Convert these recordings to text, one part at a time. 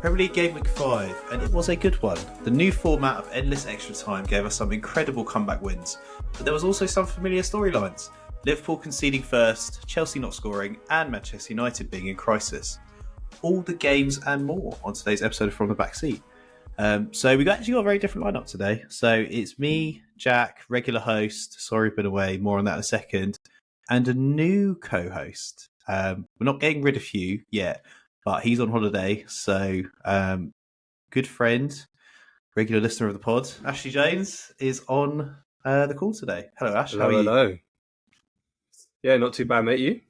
Premier League Game Week 5, and it was a good one. The new format of endless extra time gave us some incredible comeback wins, but there was also some familiar storylines. Liverpool conceding first, Chelsea not scoring, and Manchester United being in crisis. All the games and more on today's episode of From the Backseat. So we've actually got a very different lineup today. So it's me, Jack, regular host, sorry been away, more on that in a second, and a new co-host. We're not getting rid of Hugh yet, but he's on holiday, so good friend, regular listener of the pod, Ashley James, is on the call today. Hello, Ash. How are you? Hello. Yeah, not too bad, mate. You?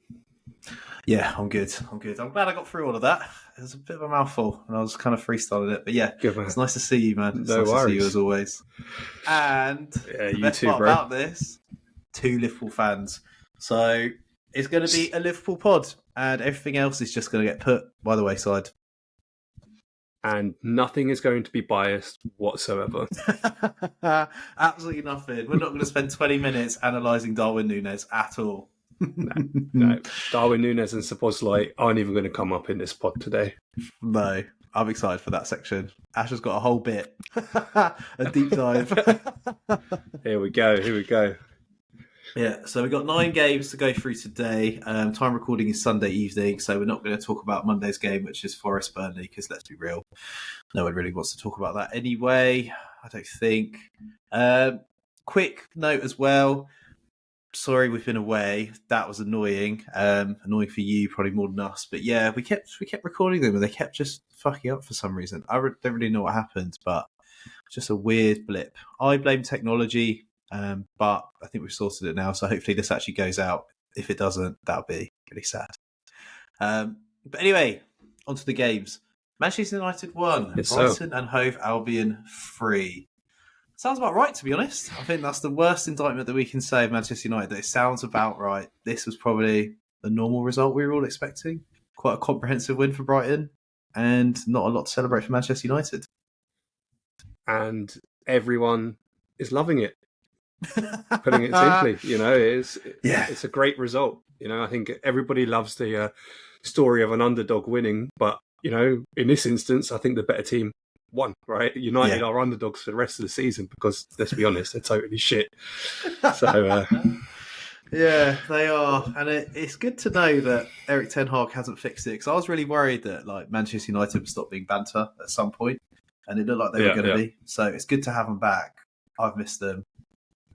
Yeah, I'm good. I'm glad I got through all of that. It was a bit of a mouthful, and I was kind of freestyling it. But yeah, good, man. It's nice to see you, man. It's no nice worries. to see you as always. And the best part about this, 2 Liverpool fans. So it's going to be a Liverpool pod, and everything else is just going to get put by the wayside. And nothing is going to be biased whatsoever. Absolutely nothing. We're not going to spend 20 minutes analysing Darwin Núñez at all. No. Darwin Núñez and Szoboszlai aren't even going to come up in this pod today. No, I'm excited for that section. Ash has got a whole bit. A deep dive. Here we go. Yeah, so we've got 9 games to go through today. Time recording is Sunday evening, so we're not going to talk about Monday's game, which is Forest Burnley, because let's be real, no one really wants to talk about that anyway, I don't think. Quick note as well. Sorry we've been away. That was annoying. Annoying for you, probably more than us. But yeah, we kept recording them, and they kept just fucking up for some reason. I don't really know what happened, but just a weird blip. I blame technology. But I think we've sorted it now, so hopefully this actually goes out. If it doesn't, that'll be really sad. But anyway, on to the games. Manchester United 1, Brighton and Hove Albion 3. Sounds about right, to be honest. I think that's the worst indictment that we can say of Manchester United. That it sounds about right. This was probably the normal result we were all expecting. Quite a comprehensive win for Brighton, and not a lot to celebrate for Manchester United. And everyone is loving it. Putting it simply, it's a great result. I think everybody loves the story of an underdog winning, but in this instance, I think the better team won. Right, United are underdogs for the rest of the season because, let's be honest, they're totally shit. So yeah, they are, and it's good to know that Erik ten Hag hasn't fixed it, because I was really worried that Manchester United would stop being banter at some point, and it looked like they were going to be. So it's good to have them back. I've missed them.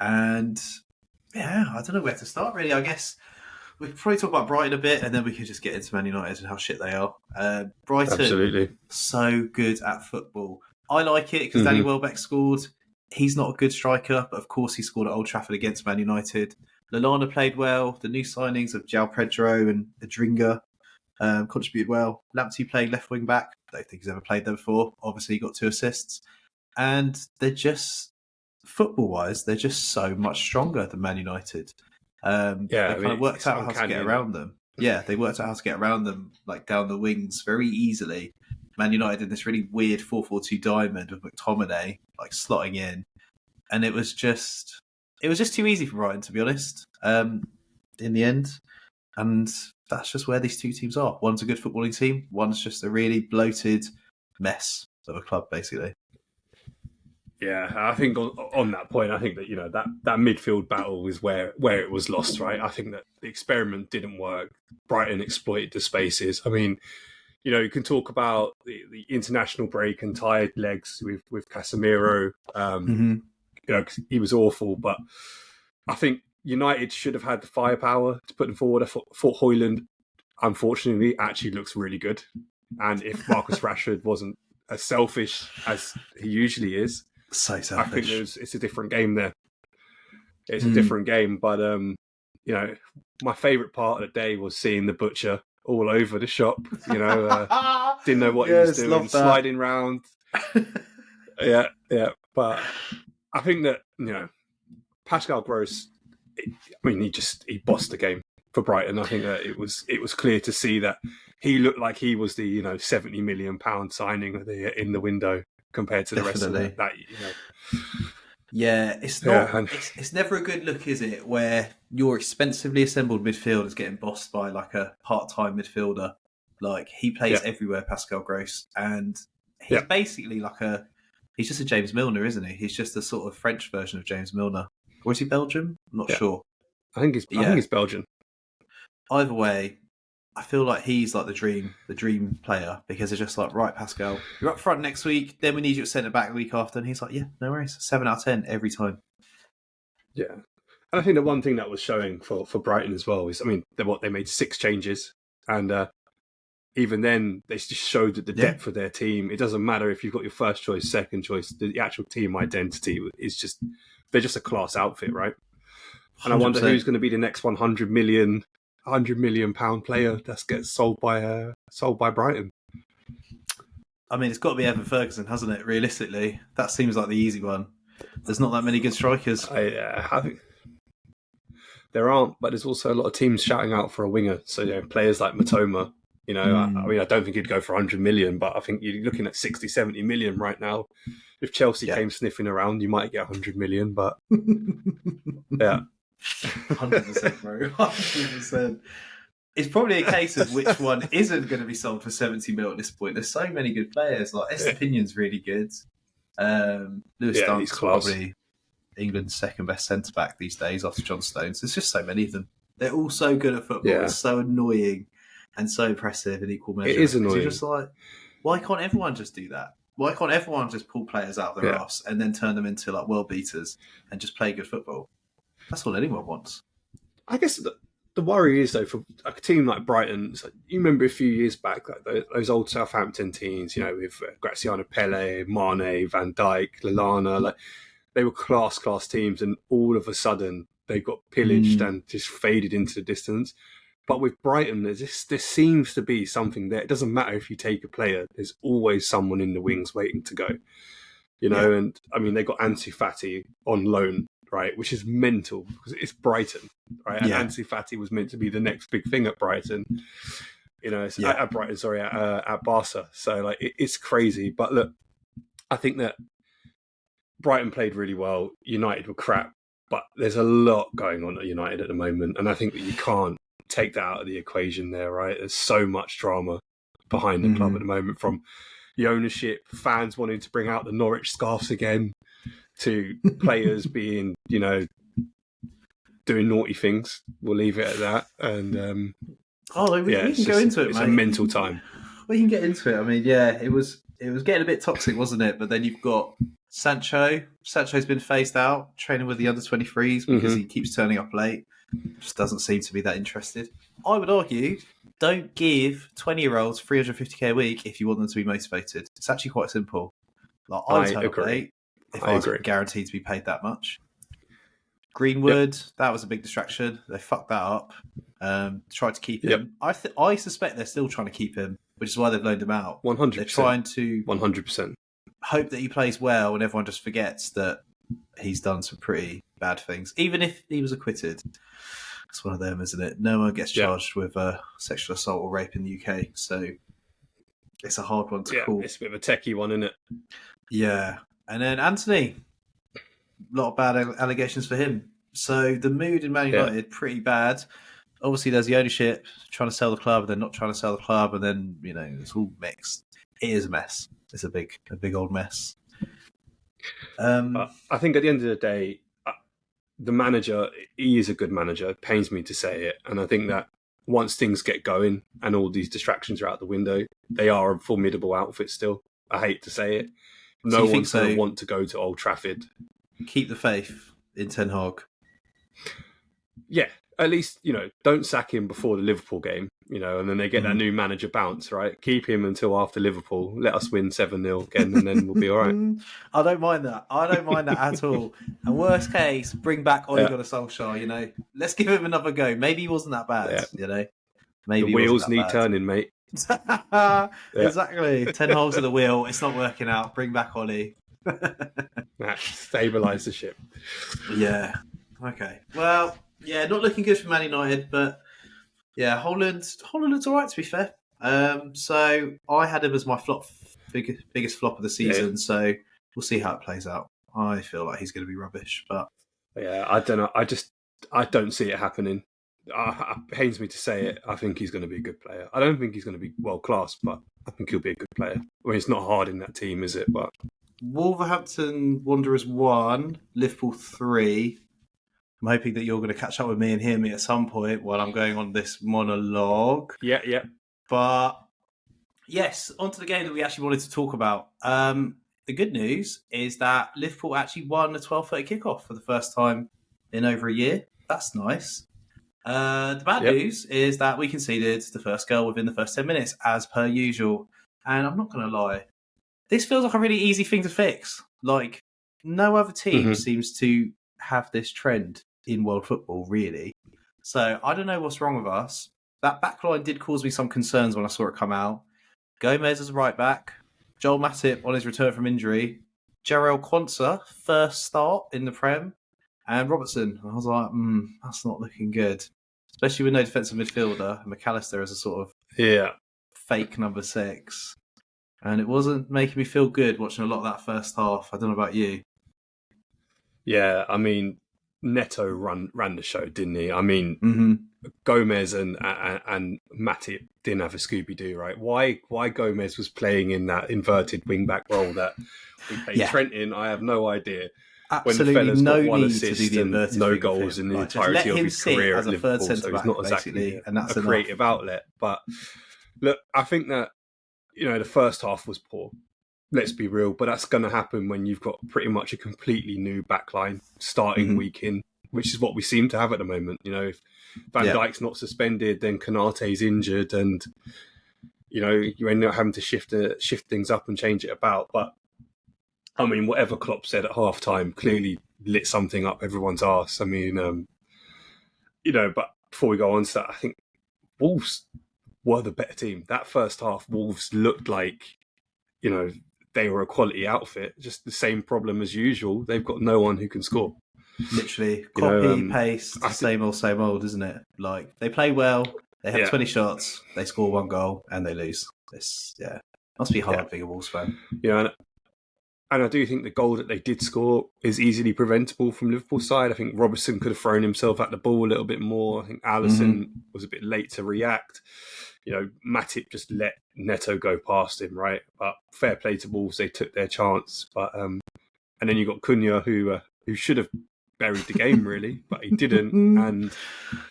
And yeah, I don't know where to start really. I guess we could probably talk about Brighton a bit, and then we could just get into Man United and how shit they are. Brighton, absolutely, so good at football. I like it because Danny Welbeck scored. He's not a good striker, but of course he scored at Old Trafford against Man United. Lallana played well. The new signings of João Pedro and Adringa contributed well. Lamptey played left wing back. I don't think he's ever played there before. Obviously he got 2 assists. And they're just, football-wise, they're just so much stronger than Man United. They kind of worked out how to get around them. Yeah, they worked out how to get around them, down the wings very easily. Man United did this really weird 4-4-2 diamond with McTominay slotting in, and it was just too easy for Brighton, to be honest. In the end, and that's just where these two teams are. One's a good footballing team. One's just a really bloated mess of a club, basically. Yeah, I think on that point, I think that that midfield battle is where it was lost, right? I think that the experiment didn't work. Brighton exploited the spaces. I mean, you can talk about the international break and tired legs with Casemiro. He was awful, but I think United should have had the firepower to put him forward. I thought Højlund, unfortunately, actually looks really good. And if Marcus Rashford wasn't as selfish as he usually is, so selfish. I think it's a different game there. It's a different game, but my favourite part of the day was seeing the butcher all over the shop. Didn't know what he was doing, sliding round. yeah. But I think that Pascal Gross, he bossed the game for Brighton. I think that it was clear to see that he looked like he was the £70 million signing in the window compared to the rest of that. Yeah, it's not. Yeah. It's never a good look, is it? Where your expensively assembled midfield is getting bossed by a part-time midfielder. Like, he plays everywhere, Pascal Gross, and he's basically he's just a James Milner, isn't he? He's just a sort of French version of James Milner. Or is he Belgium? I'm not sure. I think he's Belgian. Either way, I feel like he's like the dream player, because it's just like, right, Pascal, you're up front next week, then we need you at centre back the week after, and he's like, yeah, no worries, 7 out of 10 every time. Yeah, and I think the one thing that was showing for Brighton as well is, I mean, they made 6 changes, and even then they just showed that the depth of their team. It doesn't matter if you've got your first choice, second choice, the actual team identity is just, they're just a class outfit, right? And 100%. I wonder who's going to be the next 100 million pound player that gets sold by Brighton. I mean, it's got to be Evan Ferguson, hasn't it? Realistically, that seems like the easy one. There's not that many good strikers. I think there aren't, but there's also a lot of teams shouting out for a winger. So players like Matoma. I mean, I don't think he'd go for 100 million, but I think you're looking at 60, 70 million right now. If Chelsea came sniffing around, you might get 100 million, but yeah. 100%, bro. 100%. It's probably a case of which one isn't going to be sold for 70 mil at this point. There's so many good players. Like, Estepinion's really good. Lewis Dunk's probably England's second best centre back these days after John Stones. There's just so many of them. They're all so good at football. Yeah. It's so annoying and so impressive in equal measure. It is annoying. You're just like, why can't everyone just do that? Why can't everyone just pull players out of their arse and then turn them into like world beaters and just play good football? That's all anyone wants. I guess the worry is, though, for a team like Brighton, so you remember a few years back, like those old Southampton teams, with Graziano Pelle, Mane, Van Dijk, Lallana, like they were class teams, and all of a sudden they got pillaged and just faded into the distance. But with Brighton, there seems to be something there. It doesn't matter if you take a player; there's always someone in the wings waiting to go. And I mean, they got Ansu Fati on loan, right, which is mental because it's Brighton, right? And Ansu Fati was meant to be the next big thing at Brighton, at Brighton, at Barca. So like, it's crazy. But look, I think that Brighton played really well. United were crap, but there's a lot going on at United at the moment, and I think that you can't take that out of the equation there, right? There's so much drama behind the club at the moment, from the ownership, fans wanting to bring out the Norwich scarves again, to players being, doing naughty things. We'll leave it at that. And we can go into it, it's mate. a mental time. We can get into it. I mean, it was getting a bit toxic, wasn't it? But then you've got Sancho. Sancho's been phased out, training with the under-23s because he keeps turning up late. Just doesn't seem to be that interested. I would argue, don't give 20-year-olds 350k a week if you want them to be motivated. It's actually quite simple. Like, I would turn up late if I was guaranteed to be paid that much. Greenwood, that was a big distraction. They fucked that up. Tried to keep him. I suspect they're still trying to keep him, which is why they've loaned him out. 100%. They're trying to 100% hope that he plays well, and everyone just forgets that he's done some pretty bad things. Even if he was acquitted, it's one of them, isn't it? No one gets charged with sexual assault or rape in the UK, so it's a hard one to call. It's a bit of a techie one, isn't it? Yeah. And then Anthony, a lot of bad allegations for him. So the mood in Man United, pretty bad. Obviously, there's the ownership trying to sell the club, and then not trying to sell the club, and then, it's all mixed. It is a mess. It's a big old mess. I think at the end of the day, the manager, he is a good manager. It pains me to say it. And I think that once things get going and all these distractions are out the window, they are a formidable outfit still. I hate to say it. No one's going to want to go to Old Trafford. Keep the faith in Ten Hag. Yeah, at least, don't sack him before the Liverpool game, and then they get that new manager bounce, right? Keep him until after Liverpool. Let us win 7-0 again, and then we'll be all right. I don't mind that. At all. And worst case, bring back Ole Gunnar Solskjaer, Let's give him another go. Maybe he wasn't that bad, Maybe the wheels need turning, mate. Exactly. 10 holes in the wheel. It's not working out. Bring back Ollie. Stabilise the ship. Yeah. Okay. Well, not looking good for Man United, but Holland's all right, to be fair. So I had him as my biggest flop of the season. So we'll see how it plays out. I feel like he's going to be rubbish, but I don't know. I don't see it happening. It pains me to say it. I think he's going to be a good player. I don't think he's going to be world class, but I think he'll be a good player. I mean, it's not hard in that team, is it? But Wolverhampton Wanderers 1, Liverpool 3. I'm hoping that you're going to catch up with me and hear me at some point while I'm going on this monologue. Yeah. But yes, on to the game that we actually wanted to talk about. The good news is that Liverpool actually won a 12:30 kickoff for the first time in over a year. That's nice. The bad news is that we conceded the first goal within the first 10 minutes, as per usual. And I'm not going to lie, this feels like a really easy thing to fix. Like, no other team seems to have this trend in world football, really. So I don't know what's wrong with us. That backline did cause me some concerns when I saw it come out. Gomez as a right back, Joel Matip on his return from injury, Jarrell Quansah, first start in the Prem, and Robertson. I was like, that's not looking good. Especially with no defensive midfielder, and McAllister as a sort of fake number 6. And it wasn't making me feel good watching a lot of that first half. I don't know about you. Yeah, I mean, Neto ran the show, didn't he? I mean, Gomez and Matip didn't have a Scooby-Doo, right? Why Gomez was playing in that inverted wing-back role that we played Trent in, I have no idea. Absolutely when the fella's no got one need assist to do the inverted and no thing goals in the just entirety let of him his sit career as at a third Liverpool, so centre-back, he's not exactly basically, and that's a creative outlet. But look, I think that, the first half was poor. Let's be real, but that's going to happen when you've got pretty much a completely new backline starting week in, which is what we seem to have at the moment. If Van Dijk's not suspended, then Konate's injured, and you end up having to shift things up and change it about. But I mean, whatever Klopp said at half time clearly lit something up everyone's arse. I mean, but before we go on to that, I think Wolves were the better team. That first half, Wolves looked like, they were a quality outfit. Just the same problem as usual. They've got no one who can score. Literally, copy, paste, same old, isn't it? Like, they play well, they have 20 shots, they score 1 goal, and they lose. This, must be hard being a Wolves fan. And I do think the goal that they did score is easily preventable from Liverpool's side. I think Robertson could have thrown himself at the ball a little bit more. I think Alisson was a bit late to react. Matip just let Neto go past him, right? But fair play to Wolves, they took their chance. But and then you got Cunha, who should have buried the game, really, but he didn't. And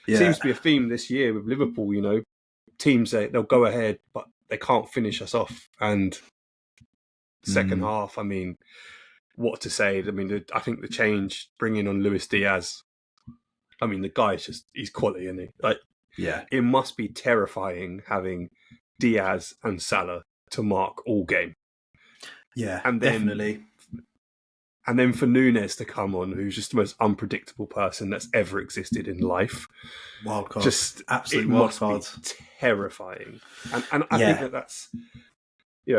it seems to be a theme this year with Liverpool, teams, they'll go ahead, but they can't finish us off. And second half, I mean, what to say? I mean, I think the change, bringing on Luis Diaz, I mean, the guy's he's quality, isn't he? Like, it must be terrifying having Diaz and Salah to mark all game. Yeah, and then, definitely. And then for Nunes to come on, who's just the most unpredictable person that's ever existed in life. Wild card. Just absolutely wild card. Terrifying. And I think that's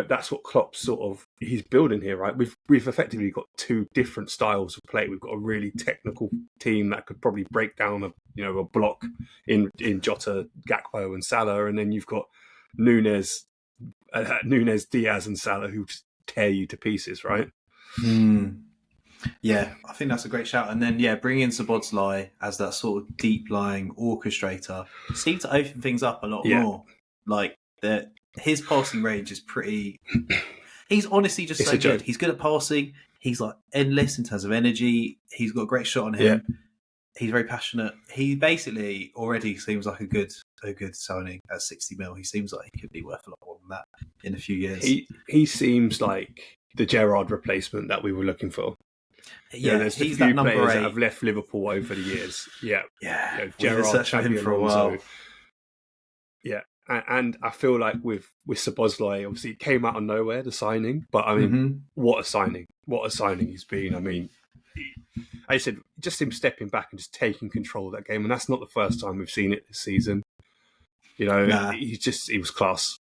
that's what Klopp he's building here, right? We've effectively got 2 different styles of play. We've got a really technical team that could probably break down a block in Jota, Gakpo, and Salah, and then you've got Nunes, Diaz, and Salah who just tear you to pieces, right? Yeah, I think that's a great shout. And then, bring in Szoboszlai as that sort of deep-lying orchestrator. Seemed to open things up a lot more. Like, his passing range is pretty... He's honestly just so good. He's good at passing. He's like endless in terms of energy. He's got a great shot on him. Yeah. He's very passionate. He basically already seems like a good signing at 60 mil. He seems like he could be worth a lot more than that in a few years. He seems like the Gerrard replacement that we were looking for. Yeah, there's he's a few that number players 8 that have left Liverpool over the years. Yeah. Gerrard searched for him for a while. Yeah, and I feel like with Szoboszlai, obviously it came out of nowhere, the signing, but I mean, what a signing! What a signing he's been. I mean, I said just him stepping back and just taking control of that game, and that's not the first time we've seen it this season. He was class.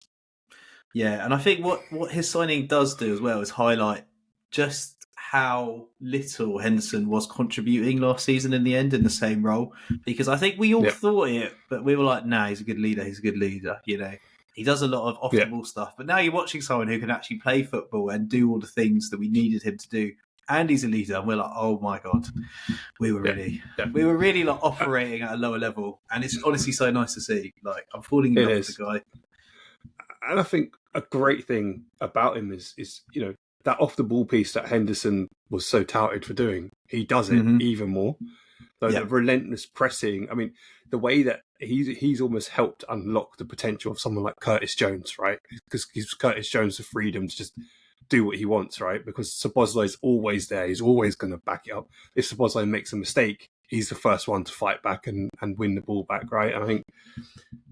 Yeah, and I think what his signing does do as well is highlight just how little Henderson was contributing last season in the end in the same role. Because I think we all thought it, but we were like, nah, he's a good leader. He does a lot of off-the-ball stuff. But now you're watching someone who can actually play football and do all the things that we needed him to do and he's a leader. And we're like, oh my god, we were really like operating at a lower level, and it's honestly so nice to see. Like, I'm falling in love with the guy. And I think a great thing about him is that off the ball piece that Henderson was so touted for doing. He does it even more. So the relentless pressing. I mean, the way that he's almost helped unlock the potential of someone like Curtis Jones, right? Because gives Curtis Jones the freedom to just do what he wants, right? Because Szoboszlai is always there. He's always going to back it up. If Szoboszlai makes a mistake, he's the first one to fight back and win the ball back, right? And I think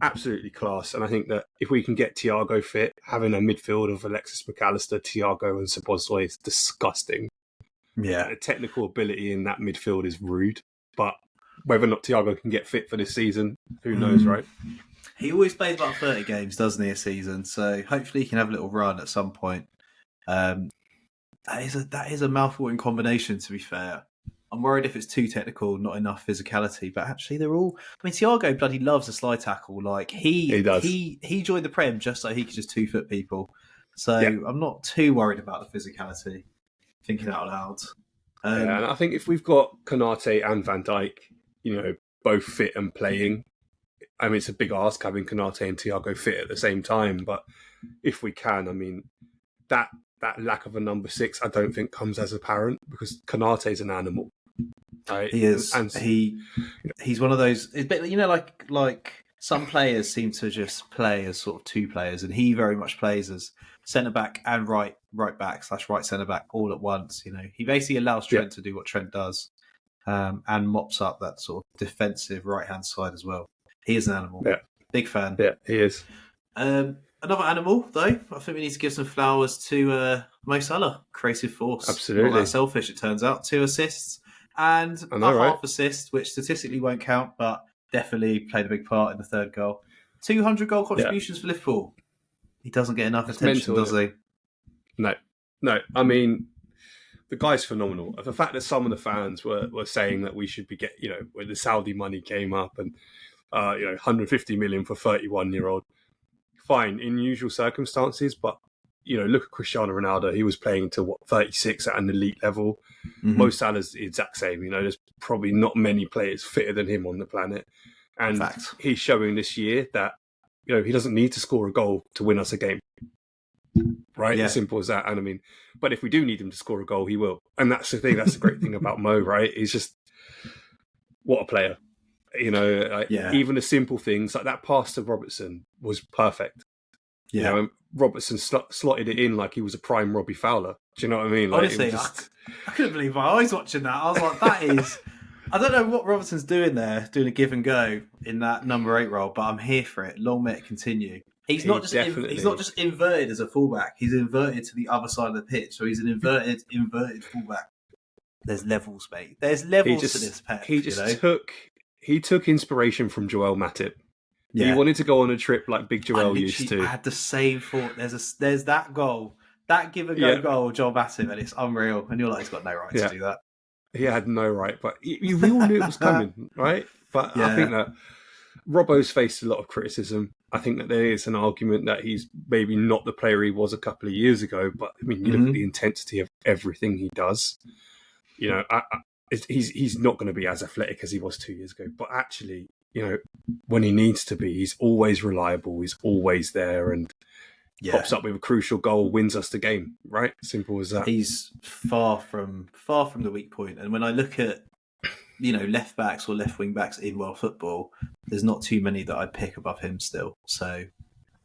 absolutely class. And I think that if we can get Thiago fit, having a midfield of Alexis McAllister, Thiago and Szoboszlai is disgusting. Yeah. The technical ability in that midfield is rude. But whether or not Thiago can get fit for this season, who knows, right? He always plays about 30 games, doesn't he, a season? So hopefully he can have a little run at some point. That is a mouth-watering combination, to be fair. I'm worried if it's too technical, not enough physicality. But actually, they're all... I mean, Thiago bloody loves a slide tackle. Like, he does. He joined the Prem just so he could just 2-foot people. So I'm not too worried about the physicality, thinking out loud. And I think if we've got Konate and Van Dijk, both fit and playing, I mean, it's a big ask having Konate and Thiago fit at the same time. But if we can, I mean, that lack of a number 6, I don't think comes as apparent because Konate's an animal. Right? He is. And he's one of those, like some players seem to just play as sort of two players, and he very much plays as centre back and right back / right centre back all at once. He basically allows Trent to do what Trent does, and mops up that sort of defensive right hand side as well. He is an animal. Yeah. Big fan. Yeah, he is. Another animal, though, I think we need to give some flowers to Mo Salah. Creative force. Absolutely. Not that selfish, it turns out. 2 assists and half assist, which statistically won't count, but definitely played a big part in the third goal. 200 goal contributions for Liverpool. He doesn't get enough attention, does he? No. I mean, the guy's phenomenal. The fact that some of the fans were saying that we should be when the Saudi money came up and 150 million for 31-year-old. Fine, in usual circumstances, but look at Cristiano Ronaldo. He was playing to 36 at an elite level. Mo Salah's the exact same. There's probably not many players fitter than him on the planet, and he's showing this year that he doesn't need to score a goal to win us a game. Right, as simple as that. And I mean, but if we do need him to score a goal, he will. And that's the thing. That's the great thing about Mo. Right, he's just what a player. Even the simple things like that pass to Robertson was perfect. Yeah, and Robertson slotted it in like he was a prime Robbie Fowler. Do you know what I mean? Like, honestly, I couldn't believe my eyes watching that. I was like, that is... I don't know what Robertson's doing there, doing a give and go in that number 8 role, but I'm here for it. Long may it continue. He's not just inverted as a fullback. He's inverted to the other side of the pitch, so he's an inverted fullback. There's levels, mate. There's levels to this, Pep. He took inspiration from Joel Matip. Yeah. He wanted to go on a trip like Big Joel used to. I had the same thought. There's that goal, that give and go goal, Joel Matip, and it's unreal. And you're like, he's got no right to do that. He had no right, but we all knew it was coming, right? But I think that Robbo's faced a lot of criticism. I think that there is an argument that he's maybe not the player he was a couple of years ago. But I mean, you look at the intensity of everything he does. He's not going to be as athletic as he was 2 years ago. But actually, when he needs to be, he's always reliable. He's always there and pops up with a crucial goal, wins us the game. Right? Simple as that. He's far from the weak point. And when I look at left backs or left wing backs in world football, there's not too many that I'd pick above him still. So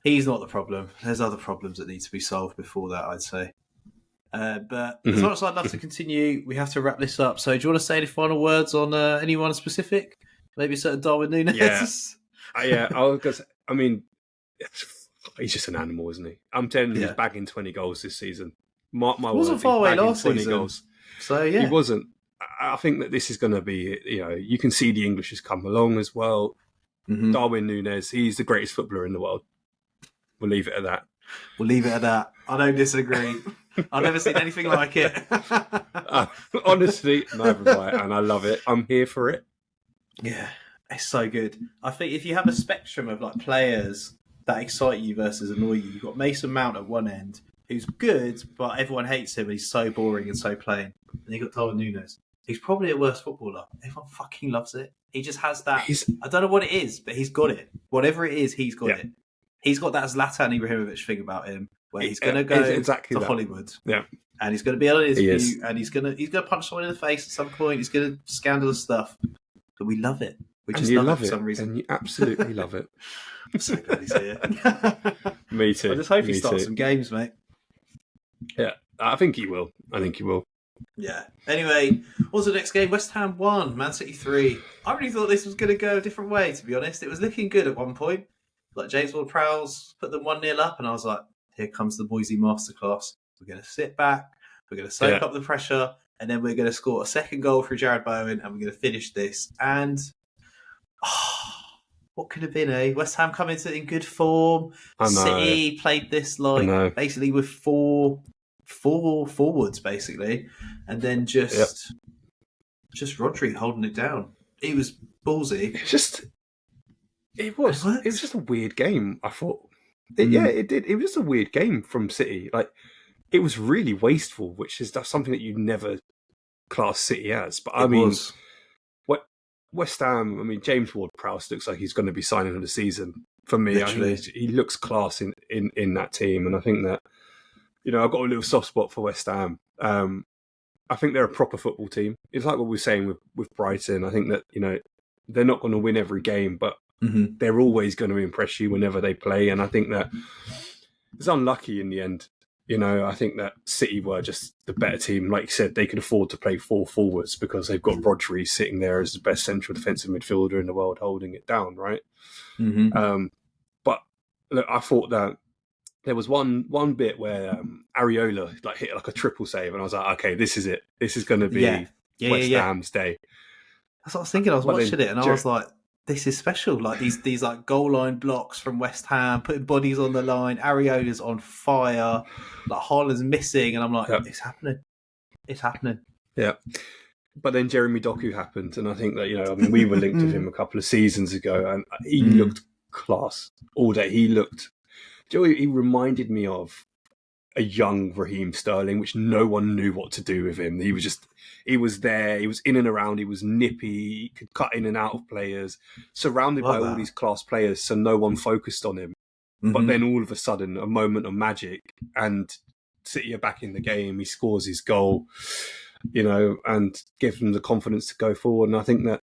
he's not the problem. There's other problems that need to be solved before that, I'd say. But as much as I'd love to continue, we have to wrap this up. So do you want to say any final words on anyone specific? Maybe a certain Darwin Núñez? I mean, he's just an animal, isn't he? I'm telling you, he's bagging 20 goals this season. Mark my words, wasn't far away last 20 season. Goals. So, yeah. He wasn't. I think that this is going to be, you can see the English has come along as well. Darwin Núñez, he's the greatest footballer in the world. We'll leave it at that. I don't disagree. I've never seen anything like it. Honestly, neither have I, and I love it. I'm here for it. Yeah, it's so good. I think if you have a spectrum of like players that excite you versus annoy you, you've got Mason Mount at one end, who's good, but everyone hates him and he's so boring and so plain. then you got Darwin Núñez. He's probably a worse footballer. Everyone fucking loves it. He just has that. I don't know what it is, but he's got it. Whatever it is, he's got it. He's got that Zlatan Ibrahimovic thing about him, where he's going to go to Hollywood. Yeah. And he's going to be on an interview, and he's going to punch someone in the face at some point. He's going to scandalous stuff, but we love it. We just love it for some reason, and you absolutely love it. I'm so glad he's here. Me too. I just hope he starts some games, mate. Yeah, I think he will. Yeah. Anyway, what's the next game? West Ham 1, Man City 3. I really thought this was going to go a different way, to be honest. It was looking good at one point. Like James Ward-Prowse put them 1-0 up, and I was like, here comes the Moisey masterclass. We're going to sit back, we're going to soak up the pressure, and then we're going to score a second goal through Jared Bowen, and we're going to finish this. And what could have been, eh? West Ham come into in good form. City played this basically with four forwards, basically, and then just Rodri holding it down. He was ballsy. It was just a weird game, I thought. It did. It was just a weird game from City. Like, it was really wasteful, which is something that you never class City as. But West Ham, James Ward-Prowse looks like he's going to be signing of the season for me. He looks class in that team, and I think that, I've got a little soft spot for West Ham. I think they're a proper football team. It's like what we were saying with Brighton. I think that, they're not going to win every game, but they're always going to impress you whenever they play. And I think that it's unlucky in the end. I think that City were just the better team. Like you said, they could afford to play 4 forwards because they've got Rodri sitting there as the best central defensive midfielder in the world, holding it down, right? But look, I thought that there was one bit where Areola hit a triple save, and I was like, okay, this is it. This is going to be West Ham's day. That's what I was thinking. I was watching it, and I was like, this is special. Like these goal line blocks from West Ham, putting bodies on the line. Areola's on fire. Like Haaland's missing, and I'm like, it's happening. It's happening. Yeah. But then Jeremy Doku happened, and I think that we were linked with him a couple of seasons ago, and he looked class all day. He reminded me of a young Raheem Sterling, which no one knew what to do with him. He was there, he was in and around, he was nippy, he could cut in and out of players, surrounded by all these class players, so no one focused on him. But then all of a sudden, a moment of magic, and City are back in the game, he scores his goal, and gives them the confidence to go forward. And I think that,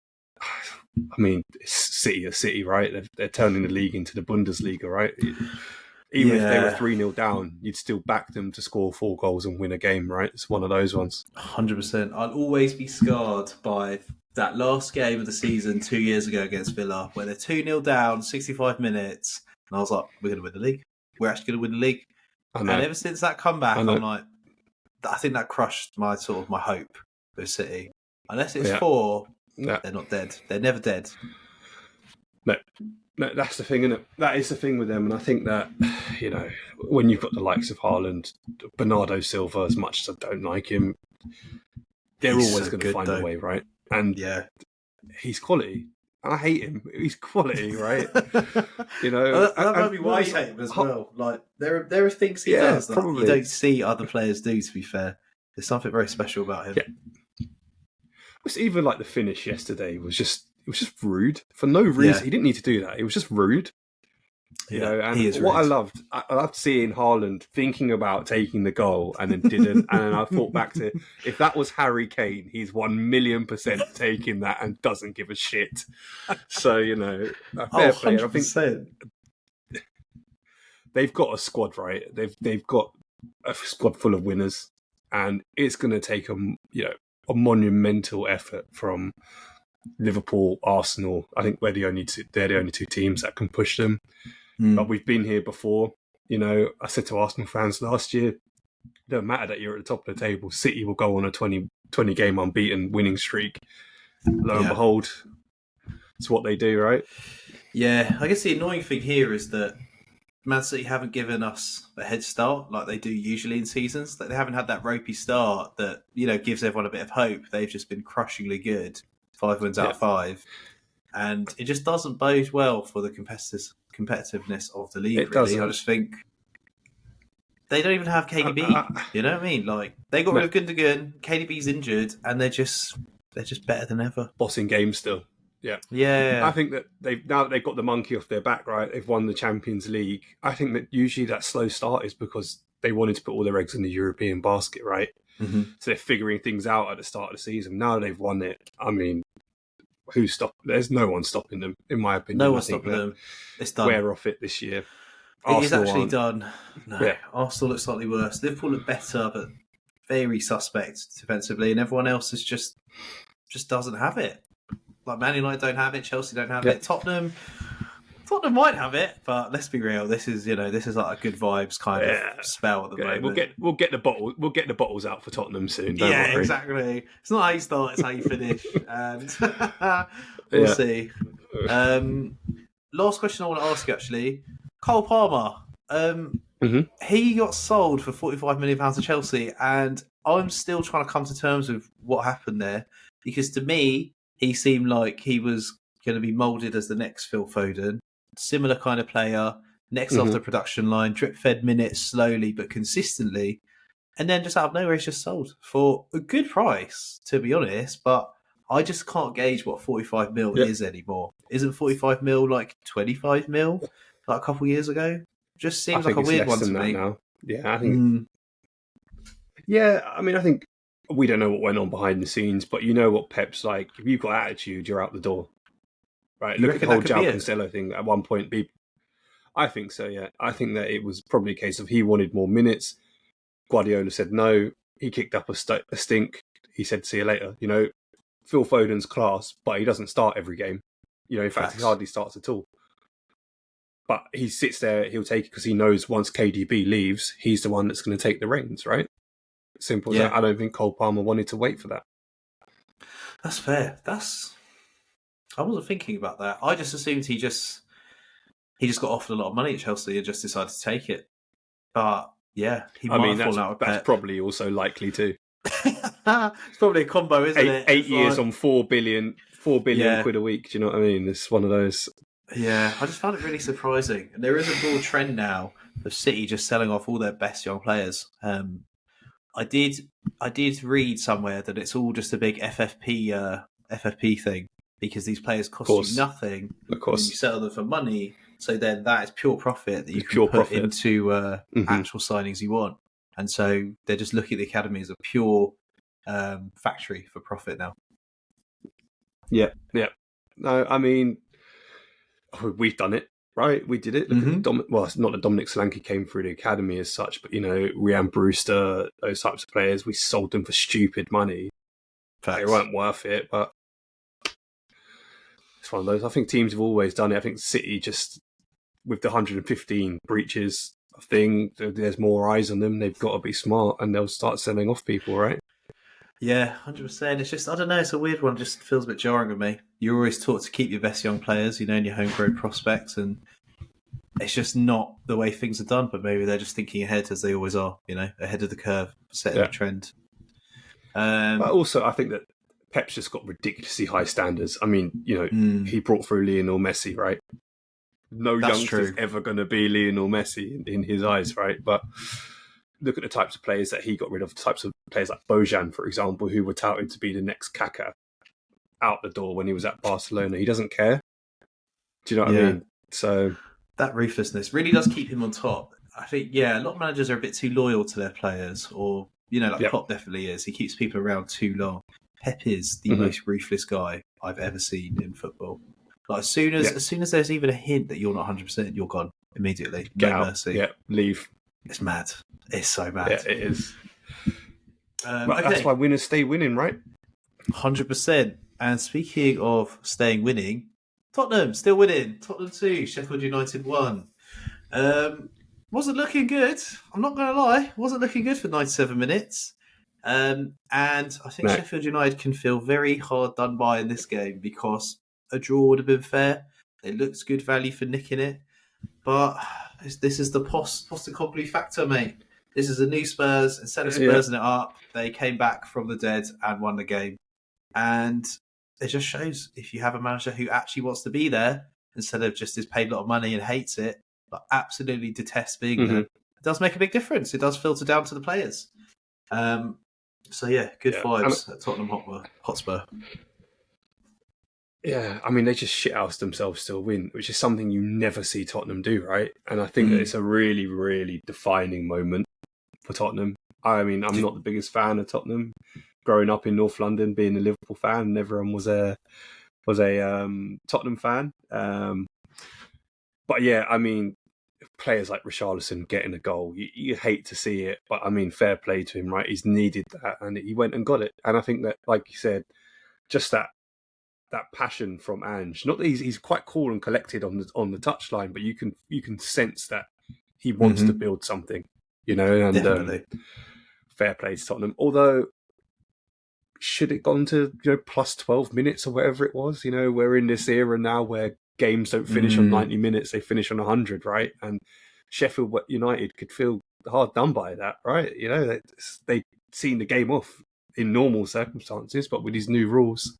City are City, right? They're turning the league into the Bundesliga, right? Even if they were 3-0 down, you'd still back them to score 4 goals and win a game, right? It's one of those ones. 100%. I'll always be scarred by that last game of the season 2 years ago against Villa, where they're 2-0 down, 65 minutes, and I was like, we're going to win the league. We're actually going to win the league. And ever since that comeback, I'm like, I think that crushed my hope with City. Unless it's 4, they're not dead. They're never dead. No, that's the thing, isn't it? That is the thing with them. And I think that, when you've got the likes of Haaland, Bernardo Silva, as much as I don't like him, they're always going to find a way, right? And he's quality. I hate him. He's quality, right? That might be why you hate him as well. Like there are things he does that you don't see other players do, to be fair. There's something very special about him. Yeah. It's even like the finish yesterday was just rude for no reason. He didn't need to do that. It was just rude. And he is what rude. I loved seeing Haaland thinking about taking the goal and then didn't. And I thought back to, if that was Harry Kane, he's 1,000,000% taking that and doesn't give a shit. So, fair play. I think they've got a squad, right? They've got a squad full of winners, and it's going to take a monumental effort from Liverpool, Arsenal. I think they're the only two teams that can push them. But we've been here before. I said to Arsenal fans last year, it don't matter that you're at the top of the table. City will go on a 20 game unbeaten winning streak. Lo and behold, it's what they do, right? Yeah, I guess the annoying thing here is that Man City haven't given us a head start like they do usually in seasons. They haven't had that ropey start that gives everyone a bit of hope. They've just been crushingly good. 5 wins out of 5. And it just doesn't bode well for the competitiveness of the league, really. I just think They don't even have KDB. You know what I mean? Like they got rid of Gundogan. KDB's injured, and they're just better than ever. Bossing games still. Yeah. Yeah. I think that now that they've got the monkey off their back, right? They've won the Champions League. I think that usually that slow start is because they wanted to put all their eggs in the European basket, right? Mm-hmm. So they're figuring things out at the start of the season. Now they've won it. I mean, there's no one stopping them, in my opinion. No one's stopping them. It's done. We're off it this year. It is actually done. No, Arsenal look slightly worse. Liverpool look better, but very suspect defensively, and everyone else is just doesn't have it. Like Man United don't have it, Chelsea don't have it, Tottenham might have it, but let's be real. This is like a good vibes kind of spell at the moment. We'll get the bottles out for Tottenham soon. Don't worry. Exactly. It's not how you start; it's how you finish. And we'll see. Last question I want to ask you, actually, Cole Palmer. He got sold for £45 million to Chelsea, and I'm still trying to come to terms with what happened there, because to me, he seemed like he was going to be moulded as the next Phil Foden, similar kind of player, next off the production line, drip-fed minutes slowly but consistently, and then just out of nowhere, he's just sold for a good price, to be honest, but I just can't gauge what 45 mil is anymore. Isn't 45 mil like 25 mil like a couple of years ago? Just seems like a weird one to me. Now. Yeah, I think. Yeah, I mean, I think we don't know what went on behind the scenes, but you know what Pep's like. If you've got attitude, you're out the door. Right? Look at the whole João Cancelo thing. At one point, I think so, yeah. I think that it was probably a case of he wanted more minutes. Guardiola said no. He kicked up a stink. He said, see you later. You know, Phil Foden's class, but he doesn't start every game. You know, in fact, he hardly starts at all. But he sits there, he'll take it because he knows once KDB leaves, he's the one that's going to take the reins, right? Simple as that. I don't think Cole Palmer wanted to wait for that. That's fair. I wasn't thinking about that. I just assumed he just got offered a lot of money at Chelsea and just decided to take it. But yeah, he might have fallen out with Pep. That's probably also likely too. It's probably a combo, isn't it? 8 years on 4 billion quid a week. Do you know what I mean? It's one of those. Yeah, I just found it really surprising. And there is a broad trend now of City just selling off all their best young players. I did read somewhere that it's all just a big FFP thing, because these players cost you nothing. Of course. And you sell them for money. So then that is pure profit that you can put into actual signings you want. And so they're just looking at the academy as a pure factory for profit now. Yeah. No, I mean, we've done it, right? We did it. Look at it's not that Dominic Solanke came through the academy as such, but, you know, Rhian Brewster, those types of players, we sold them for stupid money. Facts. They weren't worth it, but it's one of those. I think teams have always done it. I think City just, with the 115 breaches thing, there's more eyes on them. They've got to be smart and they'll start selling off people, right? Yeah, 100%. It's just, I don't know, it's a weird one. It just feels a bit jarring with me. You're always taught to keep your best young players, you know, and your homegrown prospects, and it's just not the way things are done, but maybe they're just thinking ahead, as they always are, you know, ahead of the curve, setting a trend. But also, I think that Pep's just got ridiculously high standards. I mean, you know, he brought through Lionel Messi, right? No youngster's ever going to be Lionel Messi in his eyes, right? But look at the types of players that he got rid of, the types of players like Bojan, for example, who were touted to be the next Kaká, out the door when he was at Barcelona. He doesn't care. Do you know what I mean? So that ruthlessness really does keep him on top. I think, a lot of managers are a bit too loyal to their players, or, you know, like Klopp definitely is. He keeps people around too long. Pep is the most ruthless guy I've ever seen in football. Like as soon as there's even a hint that you're not 100%, you're gone immediately. Get no out. mercy. Yeah, leave. It's mad. It's so mad. Yeah, it is. But that's why winners stay winning, right? 100%. And speaking of staying winning, Tottenham still winning. Tottenham 2, Sheffield United 1. Wasn't looking good. I'm not going to lie. Wasn't looking good for 97 minutes. And I think Sheffield United can feel very hard done by in this game, because a draw would have been fair. It looks good value for nicking it. But this is the Postecoglou factor, mate. This is a new Spurs. Instead of Spursing it up, they came back from the dead and won the game. And it just shows, if you have a manager who actually wants to be there, instead of just is paid a lot of money and hates it, but absolutely detests being there, does make a big difference. It does filter down to the players. So yeah, good vibes at Tottenham Hotspur. Yeah, I mean, they just shithouse themselves to a win, which is something you never see Tottenham do, right? And I think that it's a really, really defining moment for Tottenham. I mean, I'm not the biggest fan of Tottenham. Growing up in North London, being a Liverpool fan, and everyone was a Tottenham fan. But yeah, I mean, players like Richarlison getting a goal, you hate to see it, but I mean, fair play to him, right? He's needed that, and he went and got it. And I think that, like you said, just that passion from Ange. Not that he's quite cool and collected on the touchline, but you can sense that he wants to build something, and fair play to Tottenham. Although, should it gone to plus 12 minutes or whatever it was? We're in this era now where games don't finish on 90 minutes; they finish on 100, right? And Sheffield United could feel hard done by that, right? They'd seen the game off in normal circumstances, but with these new rules.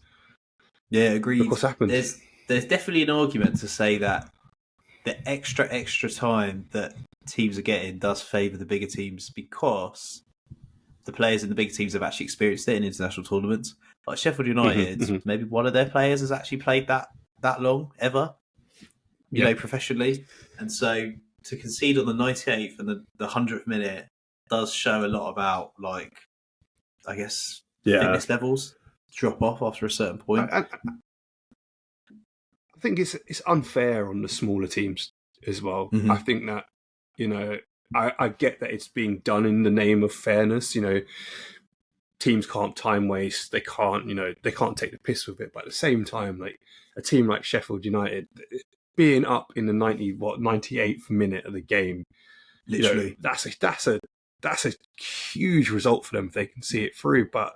Yeah, agreed. Look what's happened. There's definitely an argument to say that the extra time that teams are getting does favour the bigger teams because the players in the bigger teams have actually experienced it in international tournaments. Like Sheffield United, maybe one of their players has actually played that long ever, professionally. And so to concede on the 98th and the 100th minute does show a lot about, like, I guess, fitness levels drop off after a certain point. I think it's unfair on the smaller teams as well. I think that, I get that it's being done in the name of fairness. Teams can't time waste. They can't take the piss with it. But at the same time, like a team like Sheffield United being up in the 98th minute of the game, literally, that's a huge result for them if they can see it through. But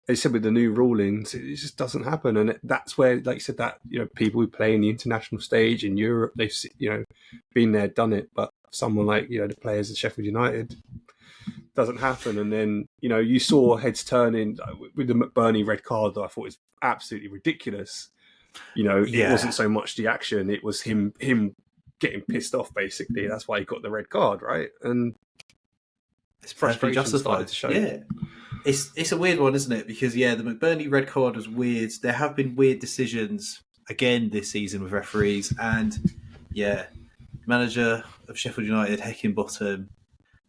as I said, with the new rulings, it just doesn't happen, and that's where, like you said, that people who play in the international stage in Europe, they've been there, done it. But someone like the players at Sheffield United, doesn't happen. And then you saw heads turning with the McBurney red card that I thought was absolutely ridiculous. It wasn't so much the action; it was him getting pissed off. Basically, that's why he got the red card, right? And it's frustration justified to show. Yeah. It's a weird one, isn't it? Because, the McBurney red card was weird. There have been weird decisions again this season with referees. And, manager of Sheffield United, Heckingbottom,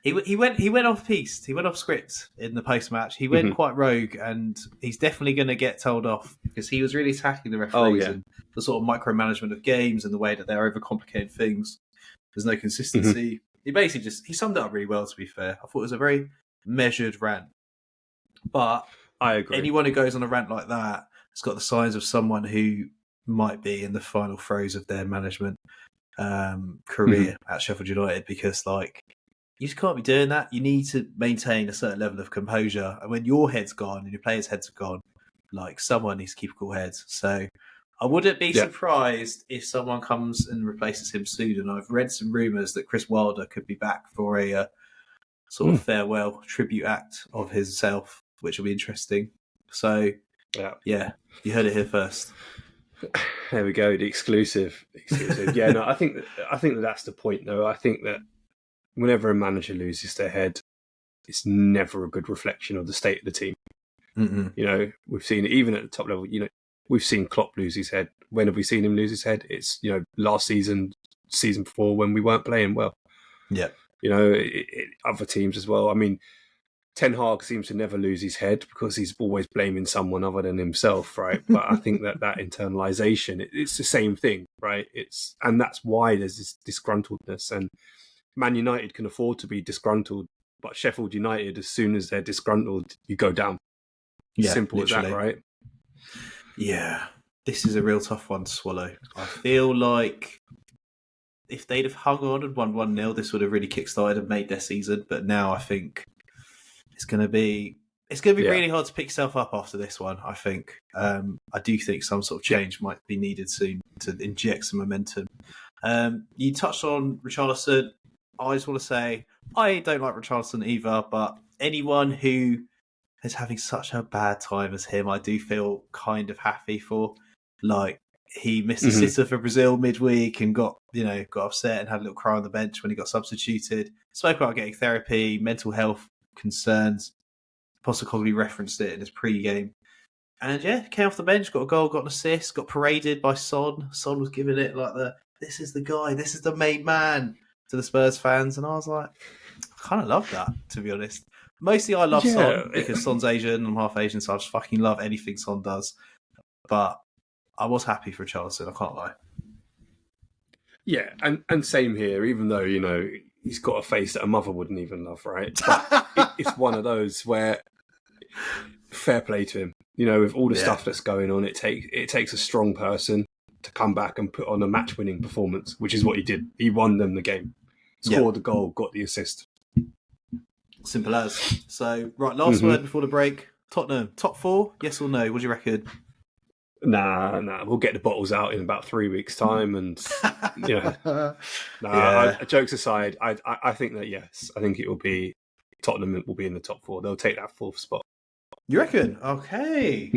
he went off piste. He went off script in the post-match. He went quite rogue, and he's definitely going to get told off because he was really attacking the referees and the sort of micromanagement of games and the way that they're overcomplicating things. There's no consistency. He basically he summed it up really well, to be fair. I thought it was a very measured rant. But I agree. Anyone who goes on a rant like that has got the signs of someone who might be in the final throes of their management career at Sheffield United, because, like, you just can't be doing that. You need to maintain a certain level of composure. And when your head's gone and your players' heads are gone, like, someone needs to keep a cool head. So I wouldn't be surprised if someone comes and replaces him soon. And I've read some rumours that Chris Wilder could be back for a sort of farewell tribute act of himself, which will be interesting. So, you heard it here first. There we go, the exclusive. Yeah, no, I think that that's the point, though. I think that whenever a manager loses their head, it's never a good reflection of the state of the team. We've seen it even at the top level. We've seen Klopp lose his head. When have we seen him lose his head? It's last season before, when we weren't playing well. Yeah. Other teams as well. I mean, Ten Hag seems to never lose his head because he's always blaming someone other than himself, right? But I think that internalization, it's the same thing, right? And that's why there's this disgruntledness. And Man United can afford to be disgruntled, but Sheffield United, as soon as they're disgruntled, you go down. Simple literally. As that, right? Yeah, this is a real tough one to swallow. I feel like if they'd have hung on and won 1-0, this would have really kickstarted and made their season. But now I think it's going to be really hard to pick yourself up after this one, I think. I do think some sort of change might be needed soon to inject some momentum. You touched on Richarlison. I just want to say, I don't like Richarlison either, but anyone who is having such a bad time as him, I do feel kind of happy for. Like, he missed a sitter for Brazil midweek and got upset and had a little cry on the bench when he got substituted. Spoke about getting therapy, mental health concerns. Postecoglou referenced it in his pre-game. And came off the bench, got a goal, got an assist, got paraded by Son. Son was giving it like this is the guy, this is the main man to the Spurs fans. And I was like, I kind of love that, to be honest. Mostly I love Son because Son's Asian and I'm half Asian, so I just fucking love anything Son does. But I was happy for Charleston, I can't lie. Yeah, and same here, even though, he's got a face that a mother wouldn't even love, right? But it's one of those where fair play to him. With all the stuff that's going on, it takes a strong person to come back and put on a match-winning performance, which is what he did. He won them the game. Scored the goal, got the assist. Simple as. So, right, last word before the break. Tottenham, top 4, yes or no? What do you reckon? Nah, we'll get the bottles out in about 3 weeks' time, and jokes aside, I think that yes, I think it will be Tottenham will be in the top 4. They'll take that 4th spot. You reckon? Okay,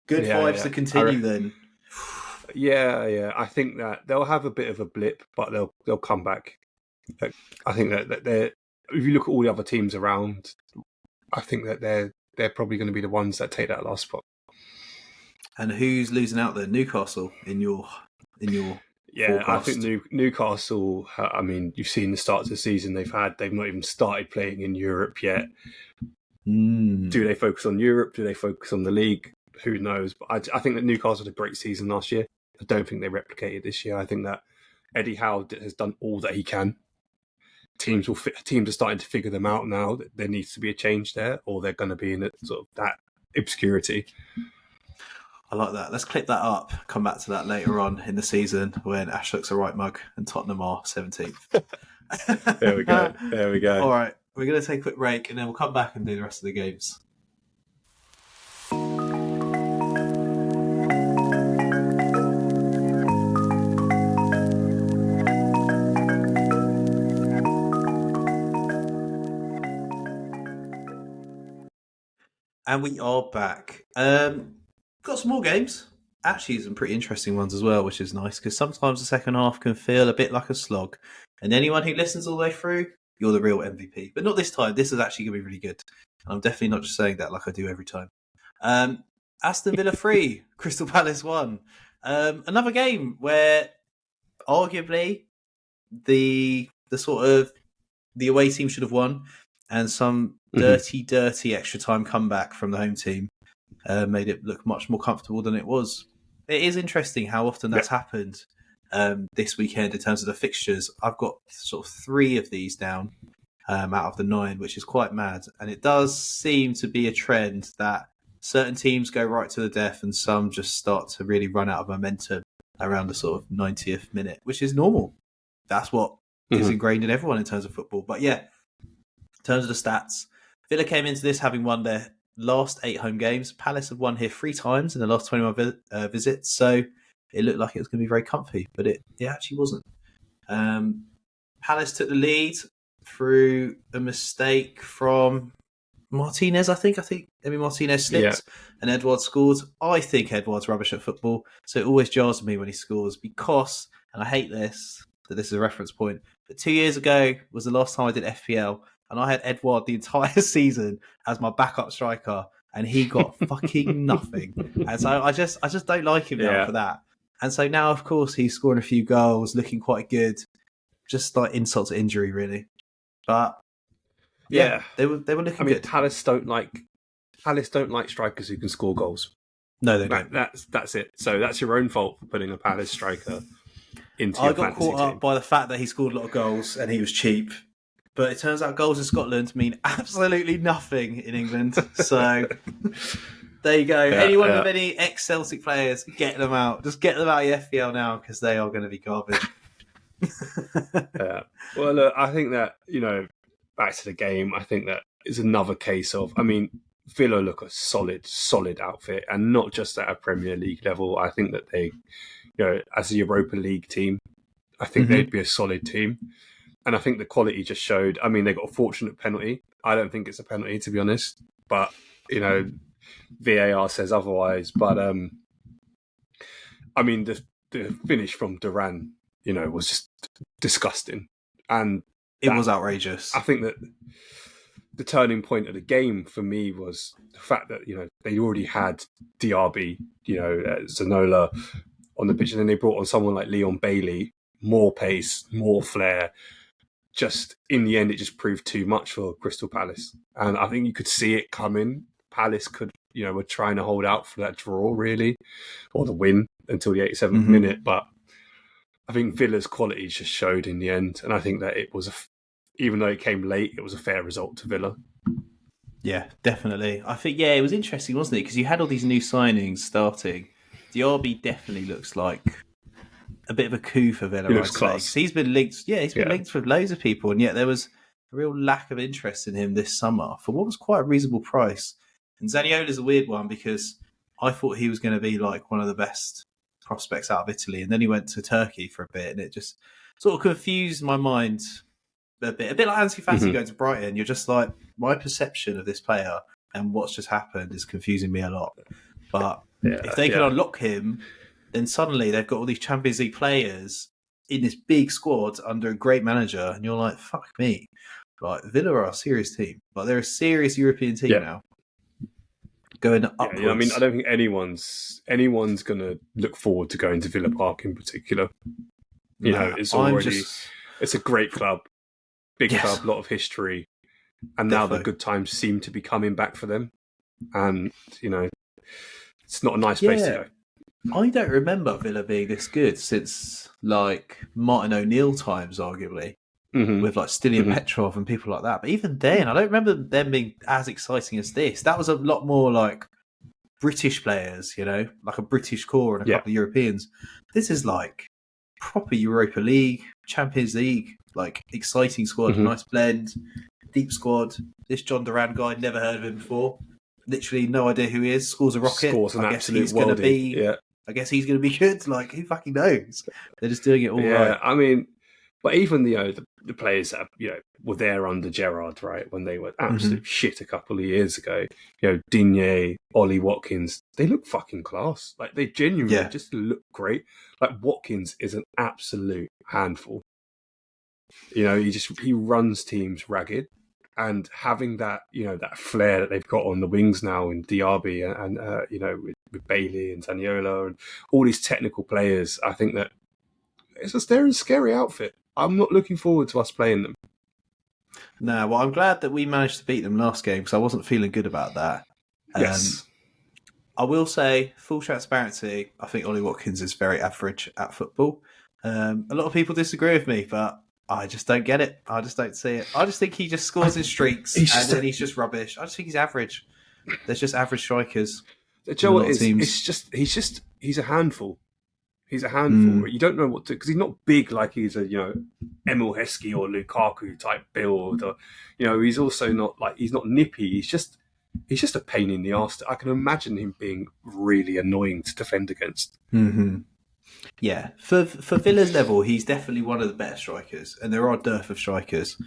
good vibes to continue then. Yeah, I think that they'll have a bit of a blip, but they'll come back. I think that they're. If you look at all the other teams around, I think that they're probably going to be the ones that take that last spot. And who's losing out there? Newcastle in your forecast? I think Newcastle. I mean, you've seen the start of the season they've had. They've not even started playing in Europe yet. Do they focus on Europe? Do they focus on the league? Who knows? But I think that Newcastle had a great season last year. I don't think they replicated this year. I think that Eddie Howe has done all that he can. Teams are starting to figure them out now. That there needs to be a change there, or they're going to be in sort of that obscurity. I like that. Let's clip that up. Come back to that later on in the season when Ash looks a right mug and Tottenham are 17th. There we go. All right. We're going to take a quick break and then we'll come back and do the rest of the games. And we are back. Got some more games. Actually, some pretty interesting ones as well, which is nice because sometimes the second half can feel a bit like a slog. And anyone who listens all the way through, you're the real MVP. But not this time. This is actually going to be really good. And I'm definitely not just saying that like I do every time. Aston Villa 3, Crystal Palace 1. Another game where arguably the sort of the away team should have won, and some dirty extra time comeback from the home team made it look much more comfortable than it was. It is interesting how often that's happened this weekend in terms of the fixtures. I've got sort of 3 of these down out of the 9, which is quite mad. And it does seem to be a trend that certain teams go right to the death and some just start to really run out of momentum around the sort of 90th minute, which is normal. That's what is ingrained in everyone in terms of football. But yeah, in terms of the stats, Villa came into this having won their last 8 home games. Palace have won here 3 times in the last 21 visits, so it looked like it was going to be very comfy, but it actually wasn't. Palace took the lead through a mistake from Martinez, I think Martinez slipped and Edouard scored. I think Edouard's rubbish at football, so it always jars me when he scores because, and I hate this, that this is a reference point, but 2 years ago was the last time I did FPL, and I had Edouard the entire season as my backup striker, and he got fucking nothing. And so I just don't like him now for that. And so now, of course, he's scoring a few goals, looking quite good. Just like insult to injury, really. But yeah, they were looking good. Palace don't like strikers who can score goals. No, they don't. That's it. So that's your own fault for putting a Palace striker into your fantasy team. I got caught up by the fact that he scored a lot of goals and he was cheap. But it turns out goals in Scotland mean absolutely nothing in England. So there you go. Anyone with any ex-Celtic players, get them out. Just get them out of your FPL now because they are going to be garbage. Well, look, I think that, back to the game, I think that is another case of, Villa look a solid outfit, and not just at a Premier League level. I think that they, as a Europa League team, I think they'd be a solid team. And I think the quality just showed. They got a fortunate penalty. I don't think it's a penalty, to be honest. But, VAR says otherwise. But I mean, the finish from Duran, was just disgusting. And it was outrageous. I think that the turning point of the game for me was the fact that, they already had Diaby, Zanola on the pitch, and then they brought on someone like Leon Bailey, more pace, more flair. Just in the end, it just proved too much for Crystal Palace. And I think you could see it coming. Palace were trying to hold out for that draw, really, or the win until the 87th minute. But I think Villa's qualities just showed in the end. And I think that it was, even though it came late, it was a fair result to Villa. Yeah, definitely. I think, it was interesting, wasn't it? Because you had all these new signings starting. Diaby definitely looks like a bit of a coup for Villa, I'd say. 'Cause he's been linked. Yeah, he's been linked with loads of people, and yet there was a real lack of interest in him this summer for what was quite a reasonable price. And Zaniola's a weird one because I thought he was going to be like one of the best prospects out of Italy, and then he went to Turkey for a bit, and it just sort of confused my mind a bit like Ansu Fati going to Brighton. You're just like, my perception of this player and what's just happened is confusing me a lot. But if they can unlock him, then suddenly they've got all these Champions League players in this big squad under a great manager, and you're like, fuck me. Like, Villa are a serious team. Like, they're a serious European team now. Going upwards. I mean, I don't think anyone's going to look forward to going to Villa Park in particular. It's already it's a great club, big club, a lot of history, and now the good times seem to be coming back for them. And it's not a nice place to go. I don't remember Villa being this good since like Martin O'Neill times, arguably, with like Stilian Petrov and people like that. But even then, I don't remember them being as exciting as this. That was a lot more like British players, like a British core and a couple of Europeans. This is like proper Europa League, Champions League, like exciting squad, nice blend, deep squad. This John Duran guy, never heard of him before. Literally no idea who he is. Scores a rocket. I guess he's going to be. I guess he's going to be good. Like, who fucking knows? They're just doing it all right. I mean, but even the players that were there under Gerrard, right, when they were absolute shit a couple of years ago. Digne, Ollie Watkins, they look fucking class. Like, they genuinely just look great. Like, Watkins is an absolute handful. He runs teams ragged. And having that, that flair that they've got on the wings now in Diaby and with Bailey and Zaniolo and all these technical players, I think that they're a scary outfit. I'm not looking forward to us playing them. No, well, I'm glad that we managed to beat them last game because I wasn't feeling good about that. Yes. I will say, full transparency, I think Ollie Watkins is very average at football. A lot of people disagree with me, but I just don't get it. I just don't see it. I just think he just scores in streaks and then he's just rubbish. I just think he's average. There's just average strikers. Do you know what it is? He's a handful. He's a handful. You don't know what to, because he's not big like he's a Emil Heskey or Lukaku type build, or he's also not like, he's not nippy. He's just a pain in the arse. I can imagine him being really annoying to defend against. Yeah, for Villa's level, he's definitely one of the better strikers, and there are a dearth of strikers.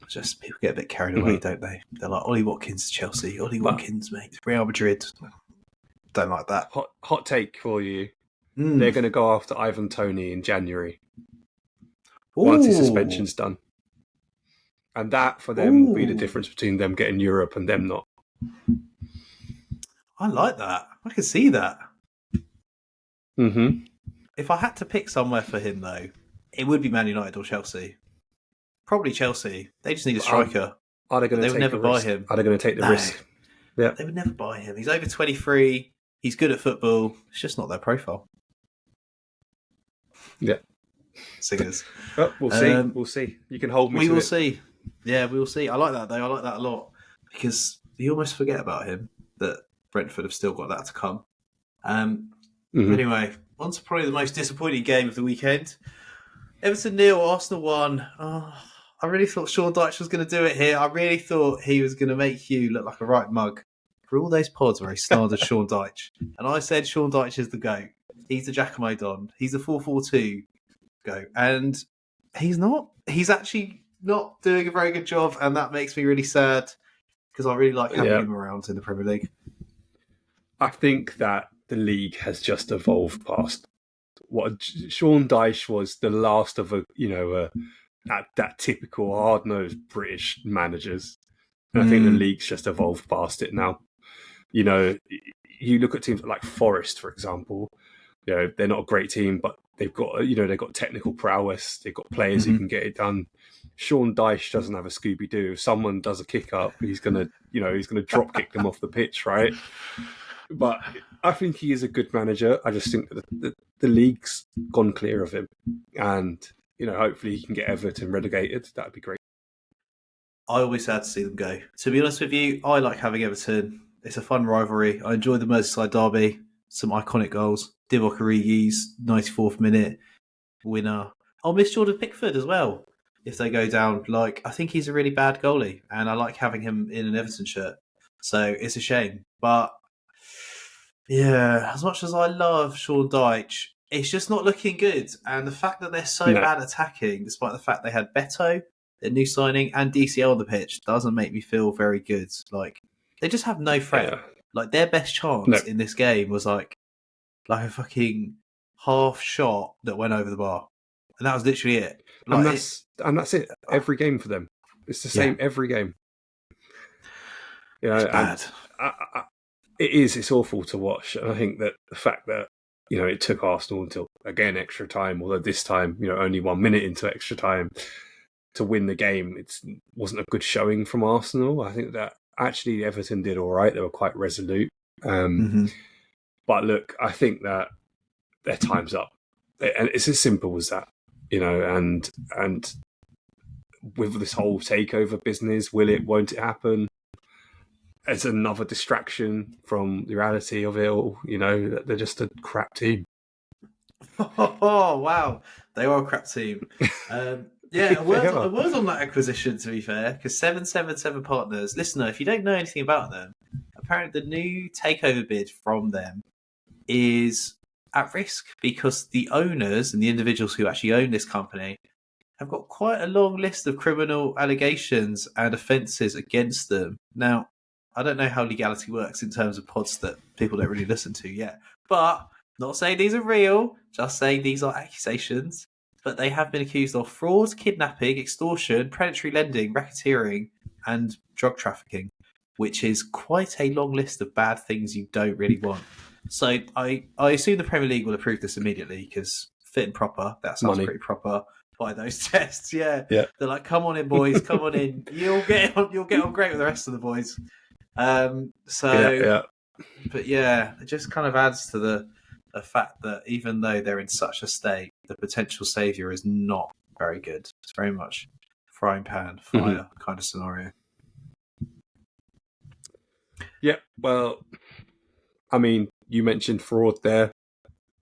Just people get a bit carried away, don't they? They're like, Ollie Watkins, Chelsea, Ollie Watkins, mate, Real Madrid. Don't like that. Hot take for you. They're going to go after Ivan Toney in January. Once his suspension's done. And that, for them, will be the difference between them getting Europe and them not. I like that. I can see that. If I had to pick somewhere for him, though, it would be Man United or Chelsea. Probably Chelsea. They just need a striker. Are they going to take the risk? They would never buy him. Are they going to take the risk? Yeah. They would never buy him. He's over 23. He's good at football. It's just not their profile. Yeah. Singers. Well, we'll see. We'll see. You can hold me to it. We will see. Yeah, we will see. I like that, though. I like that a lot. Because you almost forget about him, that Brentford have still got that to come. Anyway, on to probably the most disappointing game of the weekend. Everton 0, Arsenal 1. Oh, I really thought Sean Dyche was going to do it here. I really thought he was going to make Hugh look like a right mug for all those pods where he slandered Sean Dyche. And I said Sean Dyche is the GOAT. He's the Giacomo Don. He's the 4-4-2 GOAT. And he's not. He's actually not doing a very good job, and that makes me really sad because I really like having him around in the Premier League. I think that the league has just evolved past Sean Dyche was the last of that typical hard-nosed British managers. And I think the league's just evolved past it now. You look at teams like Forest, for example. They're not a great team, but they've got technical prowess. They've got players who can get it done. Sean Dyche doesn't have a Scooby-Doo. If someone does a kick up, he's gonna drop kick them off the pitch, right? But I think he is a good manager. I just think that the league's gone clear of him, and hopefully he can get Everton relegated. That'd be great. I always sad to see them go. To be honest with you, I like having Everton. It's a fun rivalry. I enjoy the Merseyside derby. Some iconic goals. Divock Origi's 94th minute winner. I'll miss Jordan Pickford as well if they go down. I think he's a really bad goalie, and I like having him in an Everton shirt. So it's a shame. But yeah, as much as I love Sean Dyche, it's just not looking good. And the fact that they're so bad attacking, despite the fact they had Beto, their new signing, and DCL on the pitch, doesn't make me feel very good. They just have no threat. Yeah. Their best chance in this game was like a fucking half shot that went over the bar. And that was literally it. And that's it. Every game for them. It's the same every game. It's bad. It's awful to watch. And I think that the fact that, it took Arsenal until, again, extra time, although this time, only 1 minute into extra time to win the game, it wasn't a good showing from Arsenal. I think that actually Everton did all right. They were quite resolute. But look, I think that their time's up. And it's as simple as that, and with this whole takeover business, won't it happen? It's another distraction from the reality of it all, that they're just a crap team. Oh, wow. They are a crap team. Yeah, a word on that acquisition, to be fair, because 777 Partners, listener, if you don't know anything about them, apparently the new takeover bid from them is at risk because the owners and the individuals who actually own this company have got quite a long list of criminal allegations and offences against them. Now, I don't know how legality works in terms of pods that people don't really listen to yet, but not saying these are real, just saying these are accusations. But they have been accused of fraud, kidnapping, extortion, predatory lending, racketeering, and drug trafficking, which is quite a long list of bad things you don't really want. So I assume the Premier League will approve this immediately because fit and proper, that sounds pretty proper by those tests. Yeah. They're like, come on in, boys, come on in. You'll get on great with the rest of the boys. But yeah, it just kind of adds to the fact that even though they're in such a state, the potential saviour is not very good. It's very much frying pan, fire kind of scenario. Yeah, well, I mean, you mentioned fraud there.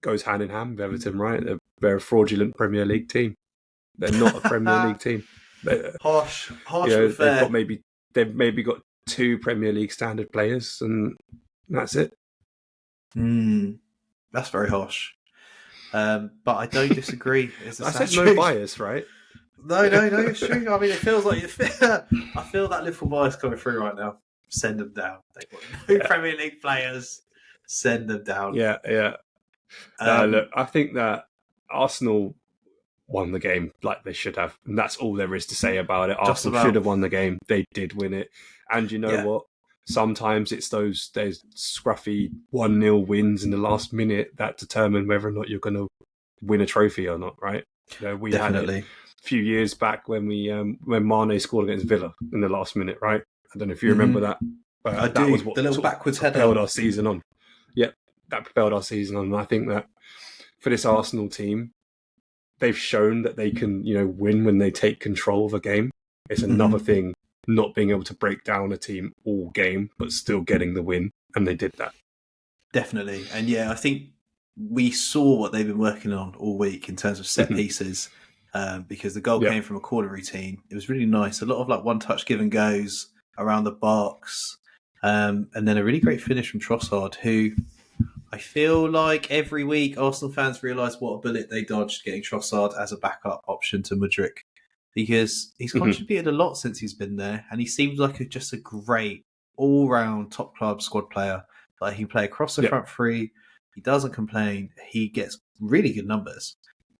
Goes hand in hand with Everton, right? They're a fraudulent Premier League team. They're not a Premier League team. Harsh but fair. They've maybe got 2 Premier League standard players, and that's it. That's very harsh. But I don't disagree. I said no bias, right? No, it's true. I mean, it feels like I feel that Liverpool bias coming through right now. Send them down. They've got no Premier League players. Send them down. Yeah. Look, I think that Arsenal won the game like they should have, and that's all there is to say about it. Arsenal should have won the game. They did win it, and you know what? Sometimes it's those scruffy 1-0 wins in the last minute that determine whether or not you're going to win a trophy or not, right? We Definitely. had it a few years back when when Mane scored against Villa in the last minute, right? I don't know if you remember that. But I do. Was what the little backwards header propelled our season on. Yeah, that propelled our season on. And I think that for this Arsenal team, they've shown that they can, win when they take control of a game. It's another thing not being able to break down a team all game, but still getting the win. And they did that. Definitely. And yeah, I think we saw what they've been working on all week in terms of set pieces, because the goal came from a corner routine. It was really nice. A lot of one-touch give and goes around the box. And then a really great finish from Trossard, who I feel like every week Arsenal fans realise what a bullet they dodged getting Trossard as a backup option to Mudryk, because he's contributed a lot since he's been there, and he seems like just a great all-round top club squad player. Like, he can play across the front three. He doesn't complain. He gets really good numbers.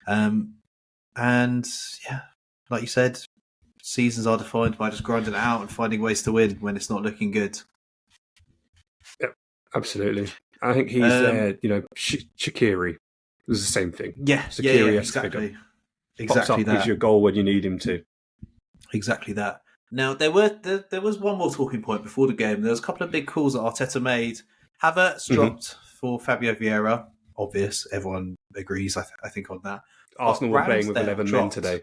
And yeah, like you said, seasons are defined by just grinding it out and finding ways to win when it's not looking good. Yep, absolutely. I think he's there. Shaqiri was the same thing. Yeah, Shaqiri-esque exactly. figure. Pops Exactly up, gives that. you a goal when you need him to. Exactly that. Now there was one more talking point before the game. There was a couple of big calls that Arteta made. Havertz dropped for Fabio Vieira. Obvious, everyone agrees. I think on that. Arsenal were playing with 11 men today.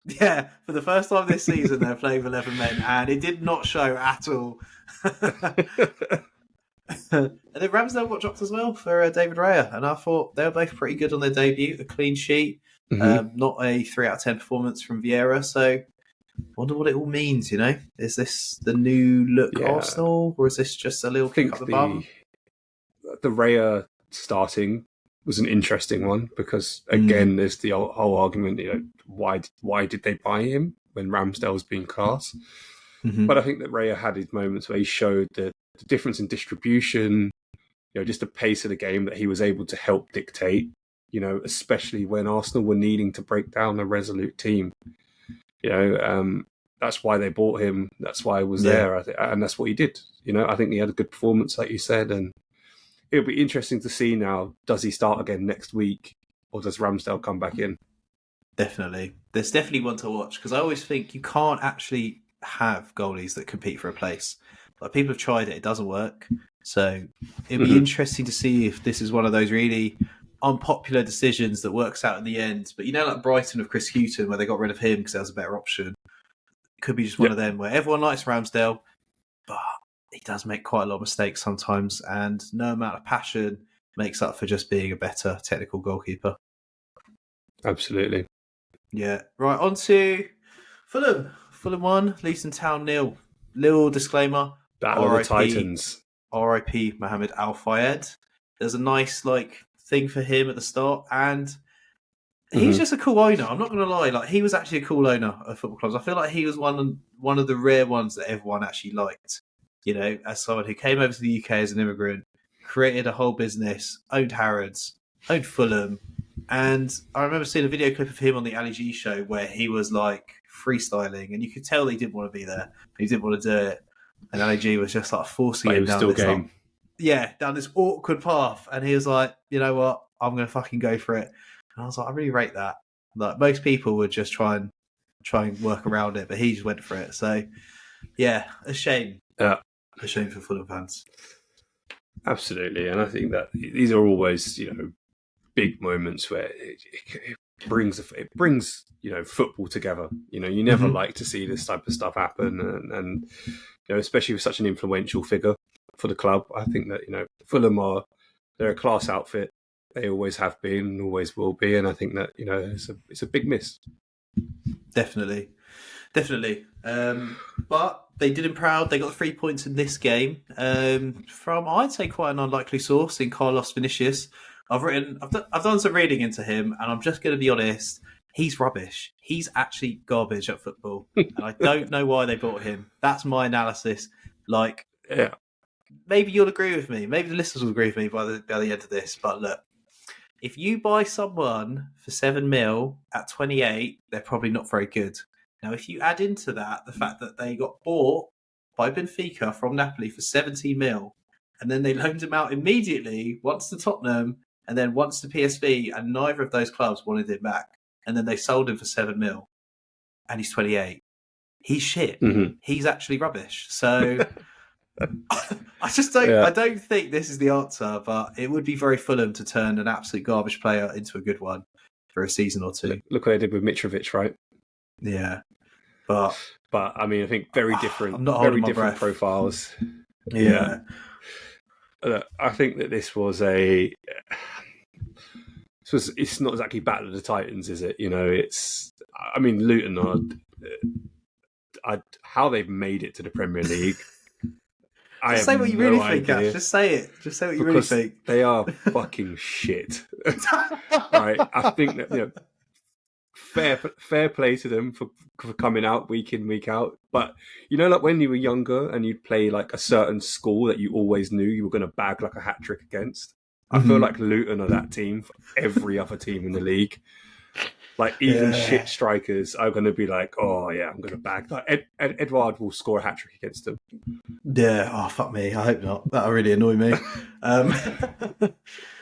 Yeah, for the first time this season, they're playing with 11 men, and it did not show at all. And then Ramsdale got dropped as well for David Raya, and I thought they were both pretty good on their debut. A clean sheet, not a 3 out of 10 performance from Vieira. So, wonder what it all means. Is this the new look Arsenal, or is this just a little kick up the bum? The Raya starting was an interesting one because again, there's the whole argument. Why did they buy him when Ramsdale's been class? But I think that Raya had his moments where he showed the difference in distribution, just the pace of the game that he was able to help dictate, especially when Arsenal were needing to break down a resolute team. That's why they bought him. That's why he was there. And that's what he did. I think he had a good performance, like you said. And it'll be interesting to see now, does he start again next week or does Ramsdale come back in? Definitely. There's definitely one to watch because I always think you can't actually have goalies that compete for a place. Like people have tried it doesn't work. So it'll be interesting to see if this is one of those really unpopular decisions that works out in the end. But like Brighton of Chris Hughton, where they got rid of him because that was a better option. It could be just one of them where everyone likes Ramsdale, but he does make quite a lot of mistakes sometimes, and no amount of passion makes up for just being a better technical goalkeeper. Absolutely. Yeah. Right, on to Fulham. Fulham 1, Luton Town 0. Little disclaimer. Battle of the Titans. R.I.P. Mohamed Al Fayed. There's a nice thing for him at the start, and he's just a cool owner. I'm not going to lie. He was actually a cool owner of football clubs. I feel like he was one of the rare ones that everyone actually liked. As someone who came over to the UK as an immigrant, created a whole business, owned Harrods, owned Fulham. And I remember seeing a video clip of him on the Ali G show where he was freestyling, and you could tell he didn't want to be there. He didn't want to do it. And Ali G was just forcing him down down this awkward path. And he was like, you know what? I'm going to fucking go for it. And I was like, I really rate that. Most people would just try and work around it, but he just went for it. So, yeah, a shame. Yeah. A shame for Fulham fans. Absolutely. And I think that these are always, big moments where it brings football together. You never like to see this type of stuff happen, and especially with such an influential figure for the club. I think that Fulham they're a class outfit. They always have been and always will be, and I think that it's a big miss. Definitely. But they did him proud. They got 3 points in this game from I'd say quite an unlikely source in Carlos Vinicius. I've done some reading into him, and I'm just going to be honest. He's rubbish. He's actually garbage at football, and I don't know why they bought him. That's my analysis. Maybe you'll agree with me. Maybe the listeners will agree with me by the end of this. But look, if you buy someone for 7 mil at 28, they're probably not very good. Now, if you add into that the fact that they got bought by Benfica from Napoli for 17 mil, and then they loaned him out immediately once to Tottenham and then once to PSV, and neither of those clubs wanted him back. And then they sold him for 7 mil, and he's 28. He's shit. He's actually rubbish. So I just don't. I don't think this is the answer, but it would be very Fulham to turn an absolute garbage player into a good one for a season or two. Look what they did with Mitrovic, right? Yeah, but I mean, I think very different profiles. Yeah. I think that it's not exactly Battle of the Titans, is it? Luton are how they've made it to the Premier League. Just say what you really think, Ash. Just say it. Just say what you really think. They are fucking shit. Right? I think that fair play to them for coming out week in, week out. But when you were younger and you'd play a certain school that you always knew you were going to bag a hat trick against. I feel like Luton are that team for every other team in the league. Like, even shit strikers are going to be like, oh, yeah, I'm going to bag. Like, Edouard will score a hat-trick against them. Yeah, oh, fuck me. I hope not. That'll really annoy me.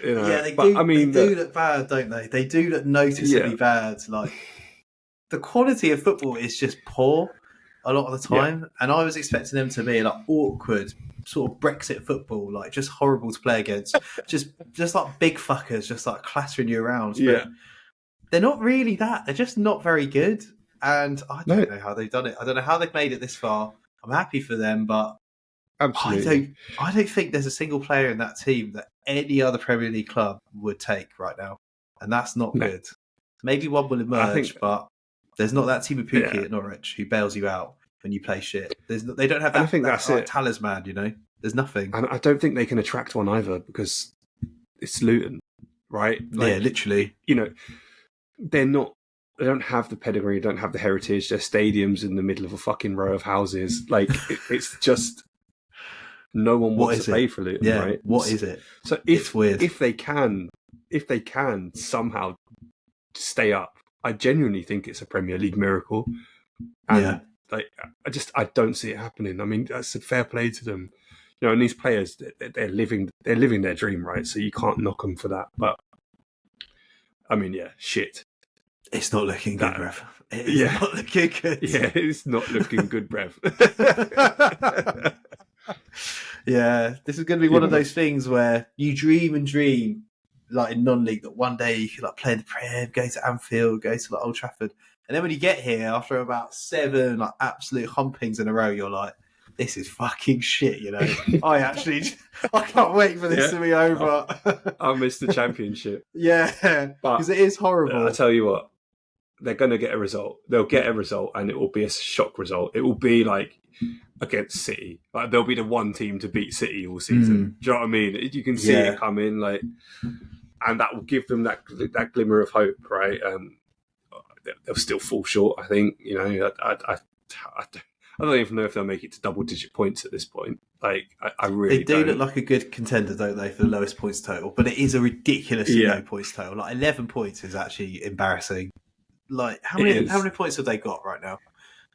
Yeah, they do look bad, don't they? They do look noticeably bad. Like, the quality of football is just poor a lot of the time. And I was expecting them to be like awkward, sort of Brexit football, like just horrible to play against. just like big fuckers, just like clattering you around. But they're not really that. They're just not very good. And I don't know how they've done it. I don't know how they've made it this far. I'm happy for them, but absolutely, I don't think there's a single player in that team that any other Premier League club would take right now. And that's not good. Maybe one will emerge, but there's not that team of Pookie at Norwich who bails you out when you play shit. They don't have that, that's like talisman, you know? There's nothing. And I don't think they can attract one either because it's Luton, right? Like, yeah, literally. You know, they don't have the pedigree, don't have the heritage. Their stadium's in the middle of a fucking row of houses. Like, it's just no one wants to play for Luton, right? What is it? So if they can somehow stay up, I genuinely think it's a Premier League miracle. And I don't see it happening. I mean, that's a fair play to them. You know, and these players, they're living their dream, right? So you can't knock them for that. But I mean, shit. It's not looking good, Brev. It's not looking good. Yeah, it's not looking good, Brev. Yeah, this is going to be one of those things where you dream and dream, like in non-league, that one day you could like play in the Prem, go to Anfield, go to like Old Trafford, and then when you get here after about 7 like absolute humpings in a row, you're like, this is fucking shit, you know. I can't wait for this to be over. I miss the Championship. Yeah, because it is horrible. I tell you what, they're going to get a result. They'll get a result, and it will be a shock result. It will be like against City. Like, they'll be the one team to beat City all season. Do you know what I mean? You can see it coming, like, and that will give them that glimmer of hope, right? They'll still fall short, I think. You know, I don't even know if they'll make it to double-digit points at this point. Like, I really They do look like a good contender, don't they, for the lowest points total? But it is a ridiculously low points total. Like, 11 points is actually embarrassing. Like, how many points have they got right now?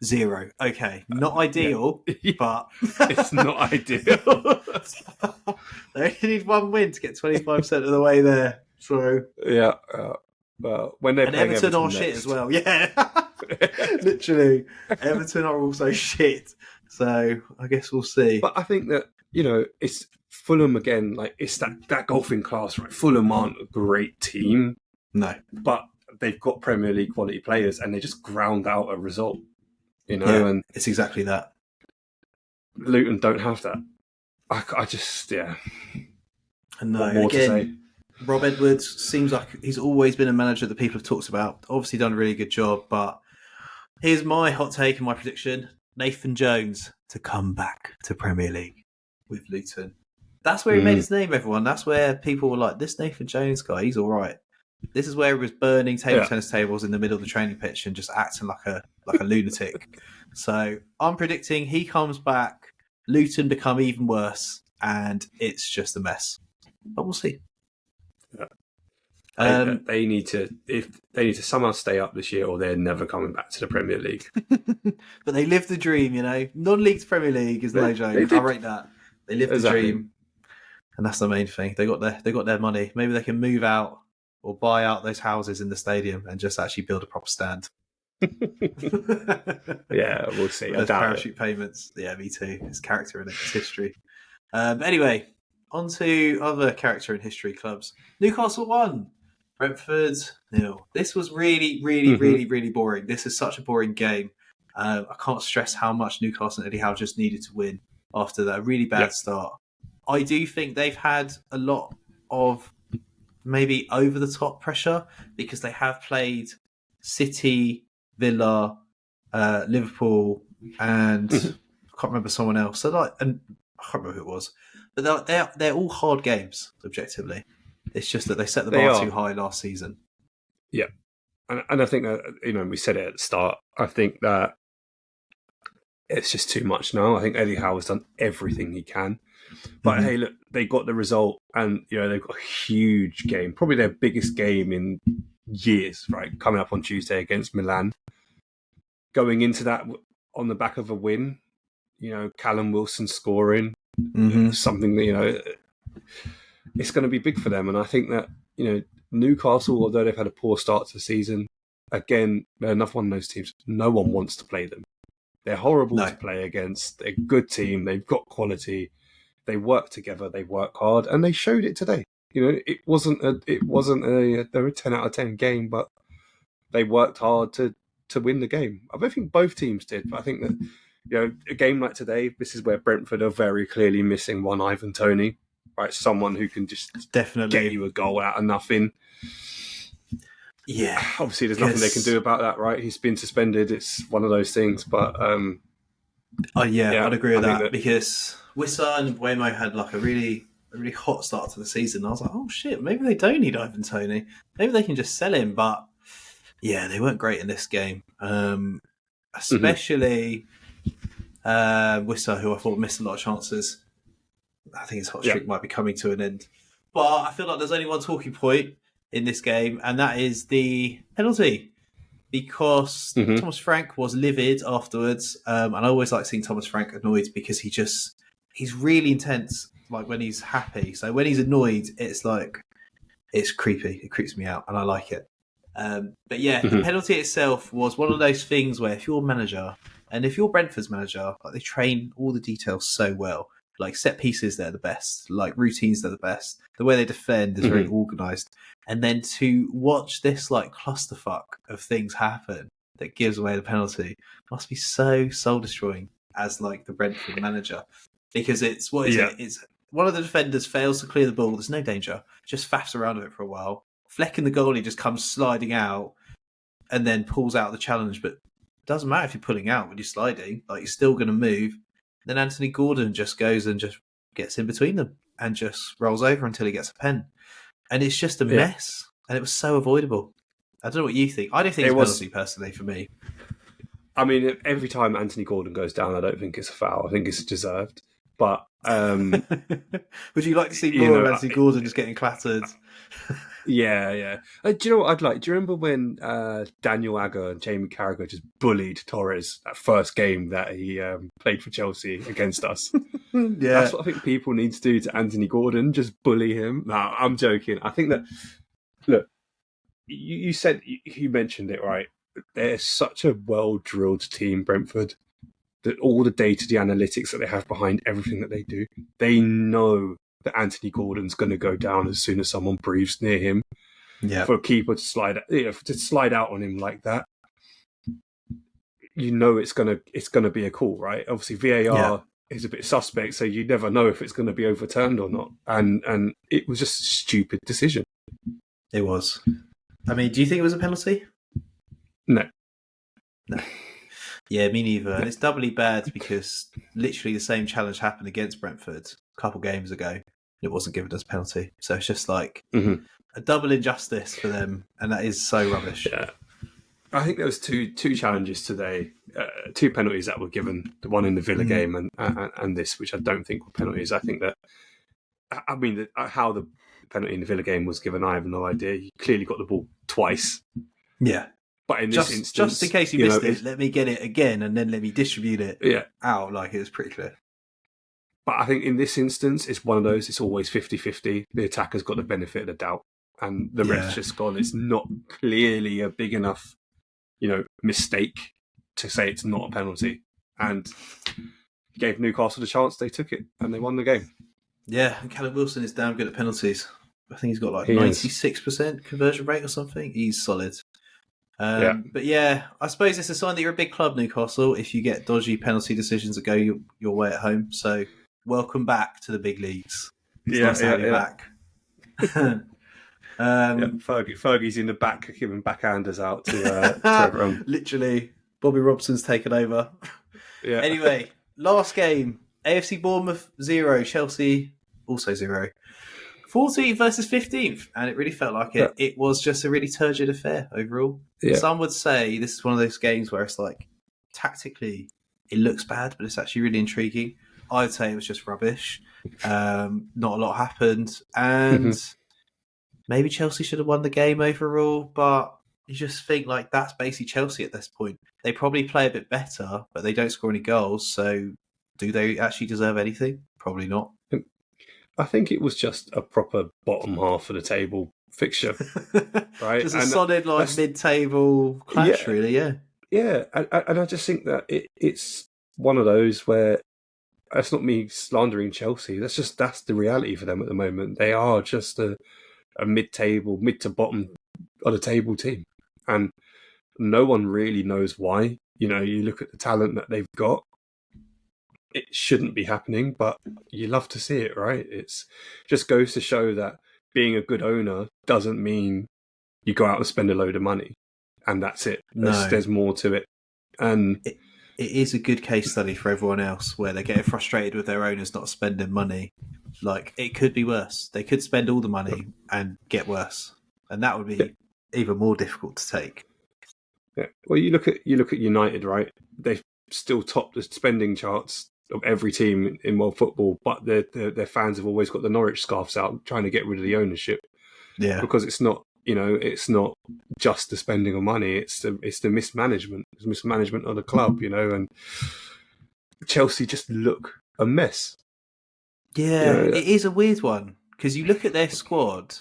0. Okay, not ideal, but it's not ideal. They only need one win to get 25% of the way there. So well, when they're playing Everton are shit as well. Yeah, literally, Everton are also shit. So I guess we'll see. But I think that, you know, it's Fulham again. Like, it's that golfing class, right? Fulham aren't a great team, no, but they've got Premier League quality players, and they just ground out a result. You know, and it's exactly that. Luton don't have that. I just, And no, what more to say? Rob Edwards seems like he's always been a manager that people have talked about. Obviously done a really good job, but here's my hot take and my prediction. Nathan Jones to come back to Premier League with Luton. That's where he made his name, everyone. That's where people were like, this Nathan Jones guy, he's all right. This is where he was burning table tennis tables in the middle of the training pitch and just acting like a lunatic. So I'm predicting he comes back, Luton become even worse, and it's just a mess. But we'll see. Yeah. They need to somehow stay up this year, or they're never coming back to the Premier League. But they live the dream, you know. Non-league to Premier League is no joke. I rate that. They live the dream, and that's the main thing. They got their money. Maybe they can move out or buy out those houses in the stadium and just actually build a proper stand. Yeah, we'll see. Those parachute payments. Yeah, me too. It's character in it. It's history. Anyway, on to other character in history clubs. Newcastle 1. Brentford 0. This was really, really, really, really boring. This is such a boring game. I can't stress how much Newcastle and Eddie Howe just needed to win after that really bad start. I do think they've had a lot of maybe over the top pressure because they have played City, Villa, Liverpool, and I can't remember someone else. So I can't remember who it was, but they're all hard games objectively. It's just that they set the bar too high last season. Yeah, and I think that, you know, we said it at the start. I think that it's just too much now. I think Eddie Howe has done everything he can. But hey, look, they got the result, and they've got a huge game, probably their biggest game in years, right? Coming up on Tuesday against Milan. Going into that on the back of a win, Callum Wilson scoring, something that it's going to be big for them. And I think that Newcastle, although they've had a poor start to the season, again, they're another one of those teams. No one wants to play them. They're horrible to play against. They're a good team. They've got quality. They work together. They work hard, and they showed it today. It wasn't a 10 out of 10 game, but they worked hard to win the game. I don't think both teams did, but I think that a game like today, this is where Brentford are very clearly missing one Ivan Toney, right? Someone who can just definitely get you a goal out of nothing. Yeah, obviously there's nothing they can do about that, right? He's been suspended. It's one of those things, but I'd agree with that because Wissa and Buemo had like a really hot start to the season. I was like, oh shit, maybe they don't need Ivan Toney. Maybe they can just sell him. But yeah, they weren't great in this game, especially Wissa, who I thought missed a lot of chances. I think his hot streak might be coming to an end. But I feel like there's only one talking point in this game, and that is the penalty. Because Thomas Frank was livid afterwards, and I always like seeing Thomas Frank annoyed because he's really intense, like when he's happy. So when he's annoyed, it's creepy. It creeps me out, and I like it. But yeah, the penalty itself was one of those things where if you're a manager, and if you're Brentford's manager, like they train all the details so well. Like set pieces, they're the best. Like routines, they're the best. The way they defend is very organised. And then to watch this like clusterfuck of things happen that gives away the penalty must be so soul destroying as like the Brentford manager, because it's it's one of the defenders fails to clear the ball. There's no danger, just faffs around with it for a while. Fleck and the goalie just comes sliding out and then pulls out the challenge. But it doesn't matter if you're pulling out when you're sliding; like you're still going to move. Then Anthony Gordon just goes and just gets in between them and just rolls over until he gets a pen. And it's just a mess. And it was so avoidable. I don't know what you think. I don't think it's a penalty, personally, for me. I mean, every time Anthony Gordon goes down, I don't think it's a foul. I think it's deserved. But would you like to see more of Anthony Gordon just getting clattered? Yeah. Do you know what I'd like? Do you remember when Daniel Agger and Jamie Carragher just bullied Torres that first game that he played for Chelsea against us? That's what I think people need to do to Anthony Gordon, just bully him. No, I'm joking. I think that, look, you mentioned it, right? They're such a well-drilled team, Brentford, that all the data, the analytics that they have behind everything that they do, they know that Anthony Gordon's going to go down as soon as someone breathes near him. Yeah, for a keeper to slide out on him like that, it's gonna be a call, right? Obviously, VAR is a bit suspect, so you never know if it's going to be overturned or not. And it was just a stupid decision. It was. I mean, do you think it was a penalty? No. Yeah, me neither. And it's doubly bad because literally the same challenge happened against Brentford a couple games ago. And it wasn't given as a penalty. So it's just like a double injustice for them. And that is so rubbish. Yeah. I think there was two challenges today, two penalties that were given, the one in the Villa game and this, which I don't think were penalties. I think that, how the penalty in the Villa game was given, I have no idea. You clearly got the ball twice. Yeah. But in this instance, just in case you missed it, let me get it again and then let me distribute it out. Like, it was pretty clear. But I think in this instance, it's one of those, it's always 50-50. The attacker's got the benefit of the doubt. And the ref's just gone, it's not clearly a big enough, mistake to say it's not a penalty. And gave Newcastle the chance, they took it, and they won the game. Yeah, and Callum Wilson is damn good at penalties. I think he's got 96% conversion rate or something. He's solid. But yeah, I suppose it's a sign that you're a big club, Newcastle, if you get dodgy penalty decisions that go your way at home. So welcome back to the big leagues. It's nice to have you back. Fergie's in the back giving backhanders out to everyone. Literally, Bobby Robson's taken over. Yeah. Anyway, last game, AFC Bournemouth 0, Chelsea also 0. 14th versus 15th, and it really felt like it. Yeah. It was just a really turgid affair overall. Yeah. Some would say this is one of those games where it's like, tactically, it looks bad, but it's actually really intriguing. I'd say it was just rubbish. Not a lot happened, and maybe Chelsea should have won the game overall. But you just think like that's basically Chelsea at this point. They probably play a bit better, but they don't score any goals. So, do they actually deserve anything? Probably not. I think it was just a proper bottom half of the table fixture, right? Just a solid like mid-table clash, really. Yeah. Yeah, and I just think that it's one of those where that's not me slandering Chelsea. That's the reality for them at the moment. They are just a mid to bottom of the table team, and no one really knows why. You look at the talent that they've got. It shouldn't be happening, but you love to see it, right? It's just goes to show that being a good owner doesn't mean you go out and spend a load of money, and that's it. There's more to it, and it is a good case study for everyone else where they're getting frustrated with their owners not spending money. Like it could be worse. They could spend all the money and get worse, and that would be even more difficult to take. Yeah. Well, you look at United, right? They've still topped the spending charts of every team in world football, but their fans have always got the Norwich scarves out trying to get rid of the ownership. Yeah, because it's not just the spending of money. It's the mismanagement. It's mismanagement of the club, and Chelsea just look a mess. Yeah, it is a weird one because you look at their squad,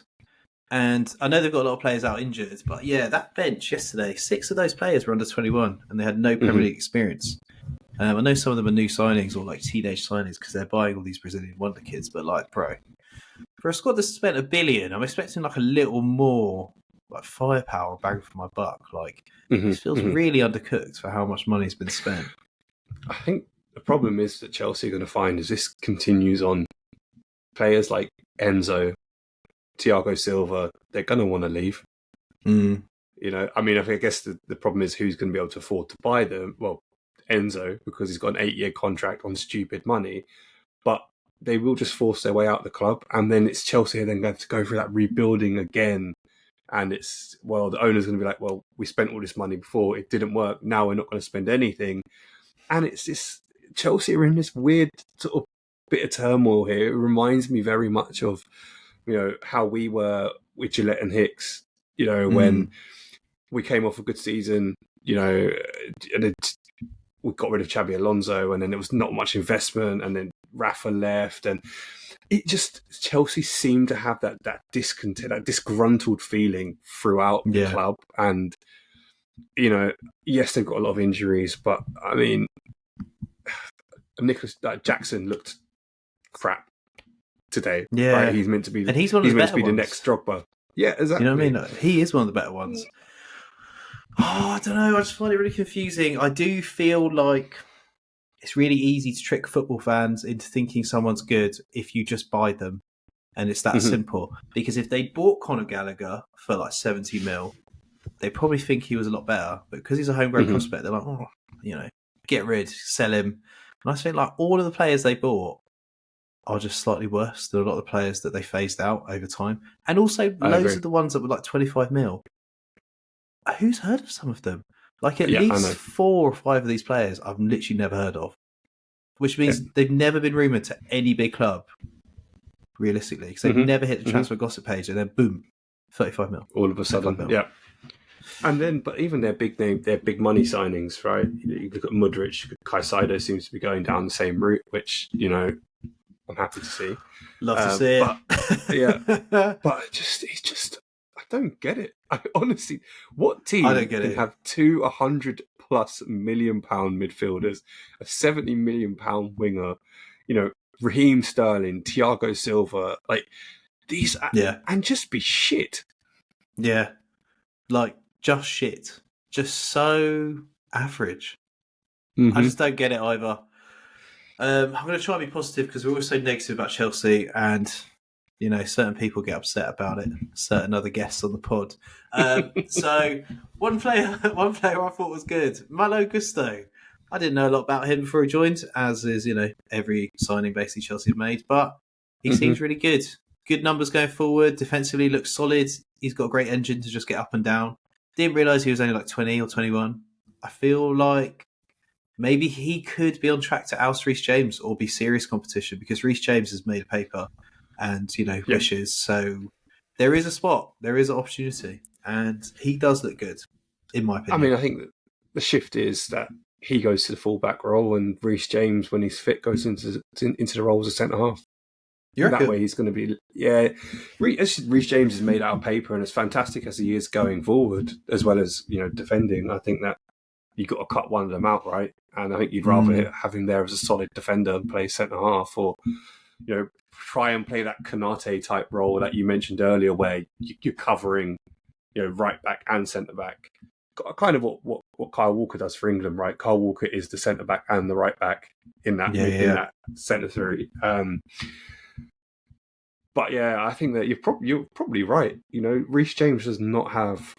and I know they've got a lot of players out injured, but yeah, that bench yesterday, 6 of those players were under 21, and they had no Premier League experience. I know some of them are new signings or like teenage signings because they're buying all these Brazilian wonder kids, but like, bro, for a squad that's spent $1 billion, I'm expecting like a little more like firepower, bang for my buck. Like, this feels really undercooked for how much money's been spent. I think the problem is that Chelsea are going to find as this continues on, players like Enzo, Thiago Silva, they're going to want to leave. I guess the problem is who's going to be able to afford to buy them. Well, Enzo, because he's got an 8-year contract on stupid money, but they will just force their way out of the club, and then it's Chelsea then going to go through that rebuilding again, and the owner's going to be like, well, we spent all this money before, it didn't work, now we're not going to spend anything, and it's this Chelsea are in this weird sort of bit of turmoil here. It reminds me very much of how we were with Gillette and Hicks, when we came off a good season, and we got rid of Xabi Alonso, and then there was not much investment, and then Rafa left, and it just Chelsea seemed to have that discontent, that disgruntled feeling throughout the club. And yes, they've got a lot of injuries, but I mean, Nicholas Jackson looked crap today. Yeah, right? He's meant to be, and he's one of the next Drogba. Yeah, exactly. You know what I mean? He is one of the better ones. Oh, I don't know. I just find it really confusing. I do feel like it's really easy to trick football fans into thinking someone's good if you just buy them. And it's that simple. Because if they bought Conor Gallagher for like 70 mil, they probably think he was a lot better. But because he's a homegrown prospect, they're like, get rid, sell him. And I think like all of the players they bought are just slightly worse than a lot of the players that they phased out over time. And also loads of the ones that were like 25 mil. Who's heard of some of them? Like at least 4 or 5 of these players I've literally never heard of. Which means they've never been rumoured to any big club, realistically. Because they've never hit the transfer gossip page and then boom, 35 mil. All of a sudden, yeah. And then, but even their big money signings, right? You look at Mudryk, Caicedo seems to be going down the same route, which, I'm happy to see. Love to see it. But it's just, I don't get it. I honestly, what team can have 2 100+ million pound midfielders, a 70 million pound winger, Raheem Sterling, Thiago Silva, like these, and just be shit. Yeah, like just shit, just so average. I just don't get it either. I'm going to try and be positive because we're always so negative about Chelsea, and certain people get upset about it. Certain other guests on the pod. So one player I thought was good, Malo Gusto. I didn't know a lot about him before he joined, as is every signing basically Chelsea have made, but he seems really good. Good numbers going forward. Defensively looks solid. He's got a great engine to just get up and down. Didn't realise he was only like 20 or 21. I feel like maybe he could be on track to oust Reece James or be serious competition, because Reece James has made a paper and, wishes. So there is a spot, there is an opportunity, and he does look good, in my opinion. I mean, I think that the shift is that he goes to the fullback role, and Reece James, when he's fit, goes into the role as a centre half. That way he's going to be... Yeah, Reece James is made out of paper, and as fantastic as he is going forward, as well as defending, I think that you've got to cut one of them out, right? And I think you'd rather have him there as a solid defender and play centre half, or try and play that Konate type role that you mentioned earlier, where you're covering right back and centre back. Kind of what Kyle Walker does for England, right? Kyle Walker is the centre back and the right back in that that centre three. But yeah, I think that you're probably right. Reece James does not have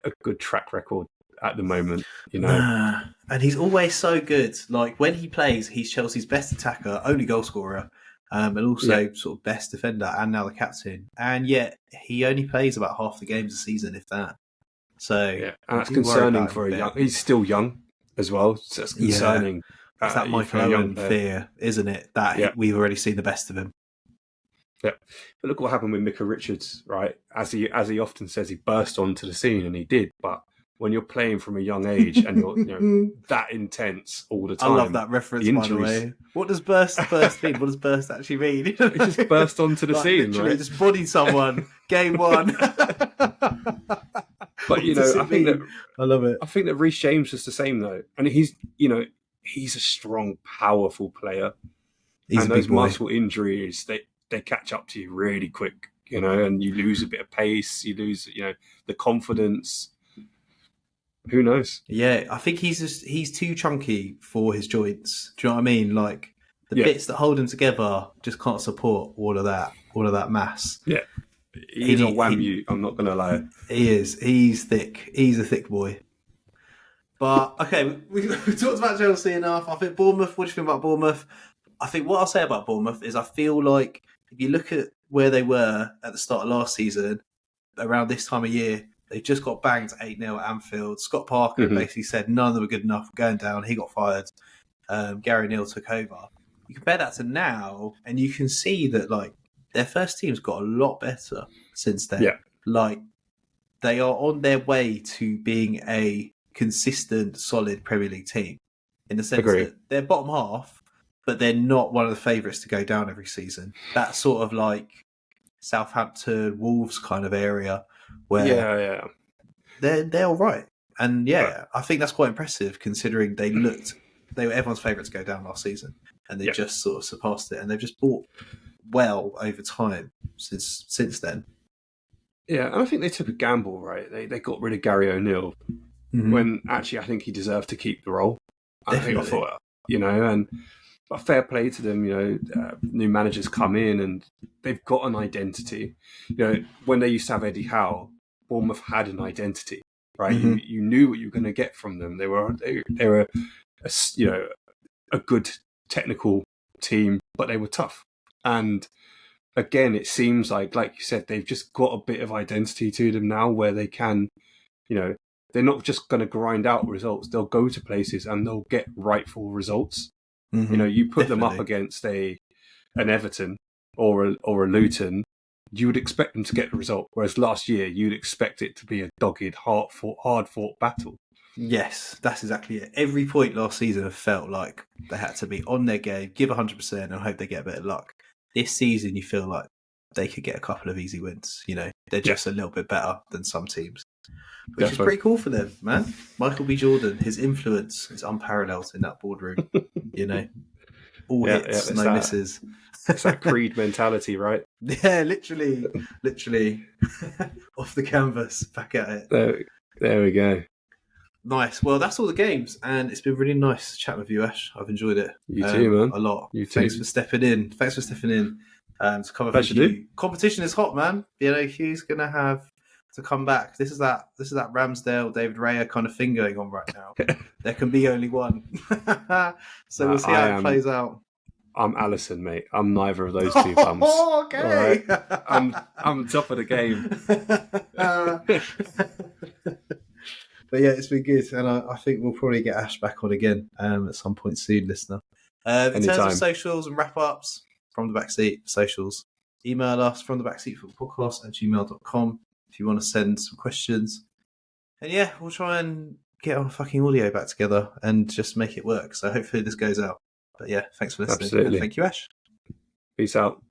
a good track record at the moment. And he's always so good. Like when he plays, he's Chelsea's best attacker, only goal scorer, and also sort of best defender, and now the captain. And yet he only plays about half the games a season, if that. So and that's concerning for a young. He's still young as well, so it's concerning. It's that Michael Owen fear, isn't it? That we've already seen the best of him. Yeah, but look what happened with Micah Richards, right? As he often says, he burst onto the scene, and he did. But when you're playing from a young age and you're that intense all the time, I love that reference. By the way, what does burst mean? What does burst actually mean? He just burst onto the scene, right? Just bodied someone. Game one. But I think that I love it. I think that Reece James is the same though, and he's a strong, powerful player. He's and a those big boy. muscle injuries, they catch up to you really quick, and you lose a bit of pace, you lose, the confidence. Who knows? Yeah, I think he's too chunky for his joints. Do you know what I mean? Like the bits that hold him together just can't support all of that mass. Yeah. He's a whammy, I'm not going to lie. He is. He's thick. He's a thick boy. But, okay, we talked about Chelsea enough. I think Bournemouth, what do you think about Bournemouth? I think what I'll say about Bournemouth is I feel like if you look at where they were at the start of last season, around this time of year, they just got banged 8-0 at Anfield. Scott Parker basically said none of them were good enough, going down. He got fired. Gary Neal took over. You compare that to now, and you can see that, like, their first team's got a lot better since then. Yeah. Like, they are on their way to being a consistent, solid Premier League team. In the sense that they're bottom half, but they're not one of the favourites to go down every season. That's sort of like Southampton, Wolves kind of area where they're all right. And I think that's quite impressive considering they were everyone's favourite to go down last season, and they just sort of surpassed it, and they've just bought well over time since then. Yeah, and I think they took a gamble, right? They got rid of Gary O'Neill when actually I think he deserved to keep the role. I thought, but fair play to them, new managers come in and they've got an identity. When they used to have Eddie Howe, Bournemouth had an identity, right? You knew what you were going to get from them. They were a good technical team, but they were tough. And again, it seems like you said, they've just got a bit of identity to them now where they can, they're not just going to grind out results. They'll go to places and they'll get rightful results. You put them up against an Everton or a Luton, you would expect them to get the result. Whereas last year, you'd expect it to be a dogged, hard-fought battle. Yes, that's exactly it. Every point last season have felt like they had to be on their game, give 100%, and hope they get a bit of luck. This season, you feel like they could get a couple of easy wins. They're just a little bit better than some teams, which is pretty cool for them, man. Michael B. Jordan, his influence is unparalleled in that boardroom. All hits, no misses. It's that Creed mentality, right? Yeah, literally off the canvas, back at it. There we go. Nice. Well, that's all the games, and it's been really nice chatting with you, Ash. I've enjoyed it. You too, man. A lot. You too. Thanks for stepping in. To cover for Hugh. Competition is hot, man. Hugh's gonna have to come back. This is that Ramsdale, David Raya kind of thing going on right now. There can be only one. So we'll see how it plays out. I'm Allison, mate. I'm neither of those two bums. Okay. Right. I'm top of the game. But yeah, it's been good, and I think we'll probably get Ash back on again at some point soon, listener. In terms Anytime. of socials and wrap-ups, From the Backseat socials, email us from the backseatfootballpodcast@gmail.com if you want to send some questions. And yeah, we'll try and get our fucking audio back together and just make it work. So hopefully this goes out. But yeah, thanks for listening. Absolutely. And thank you, Ash. Peace out.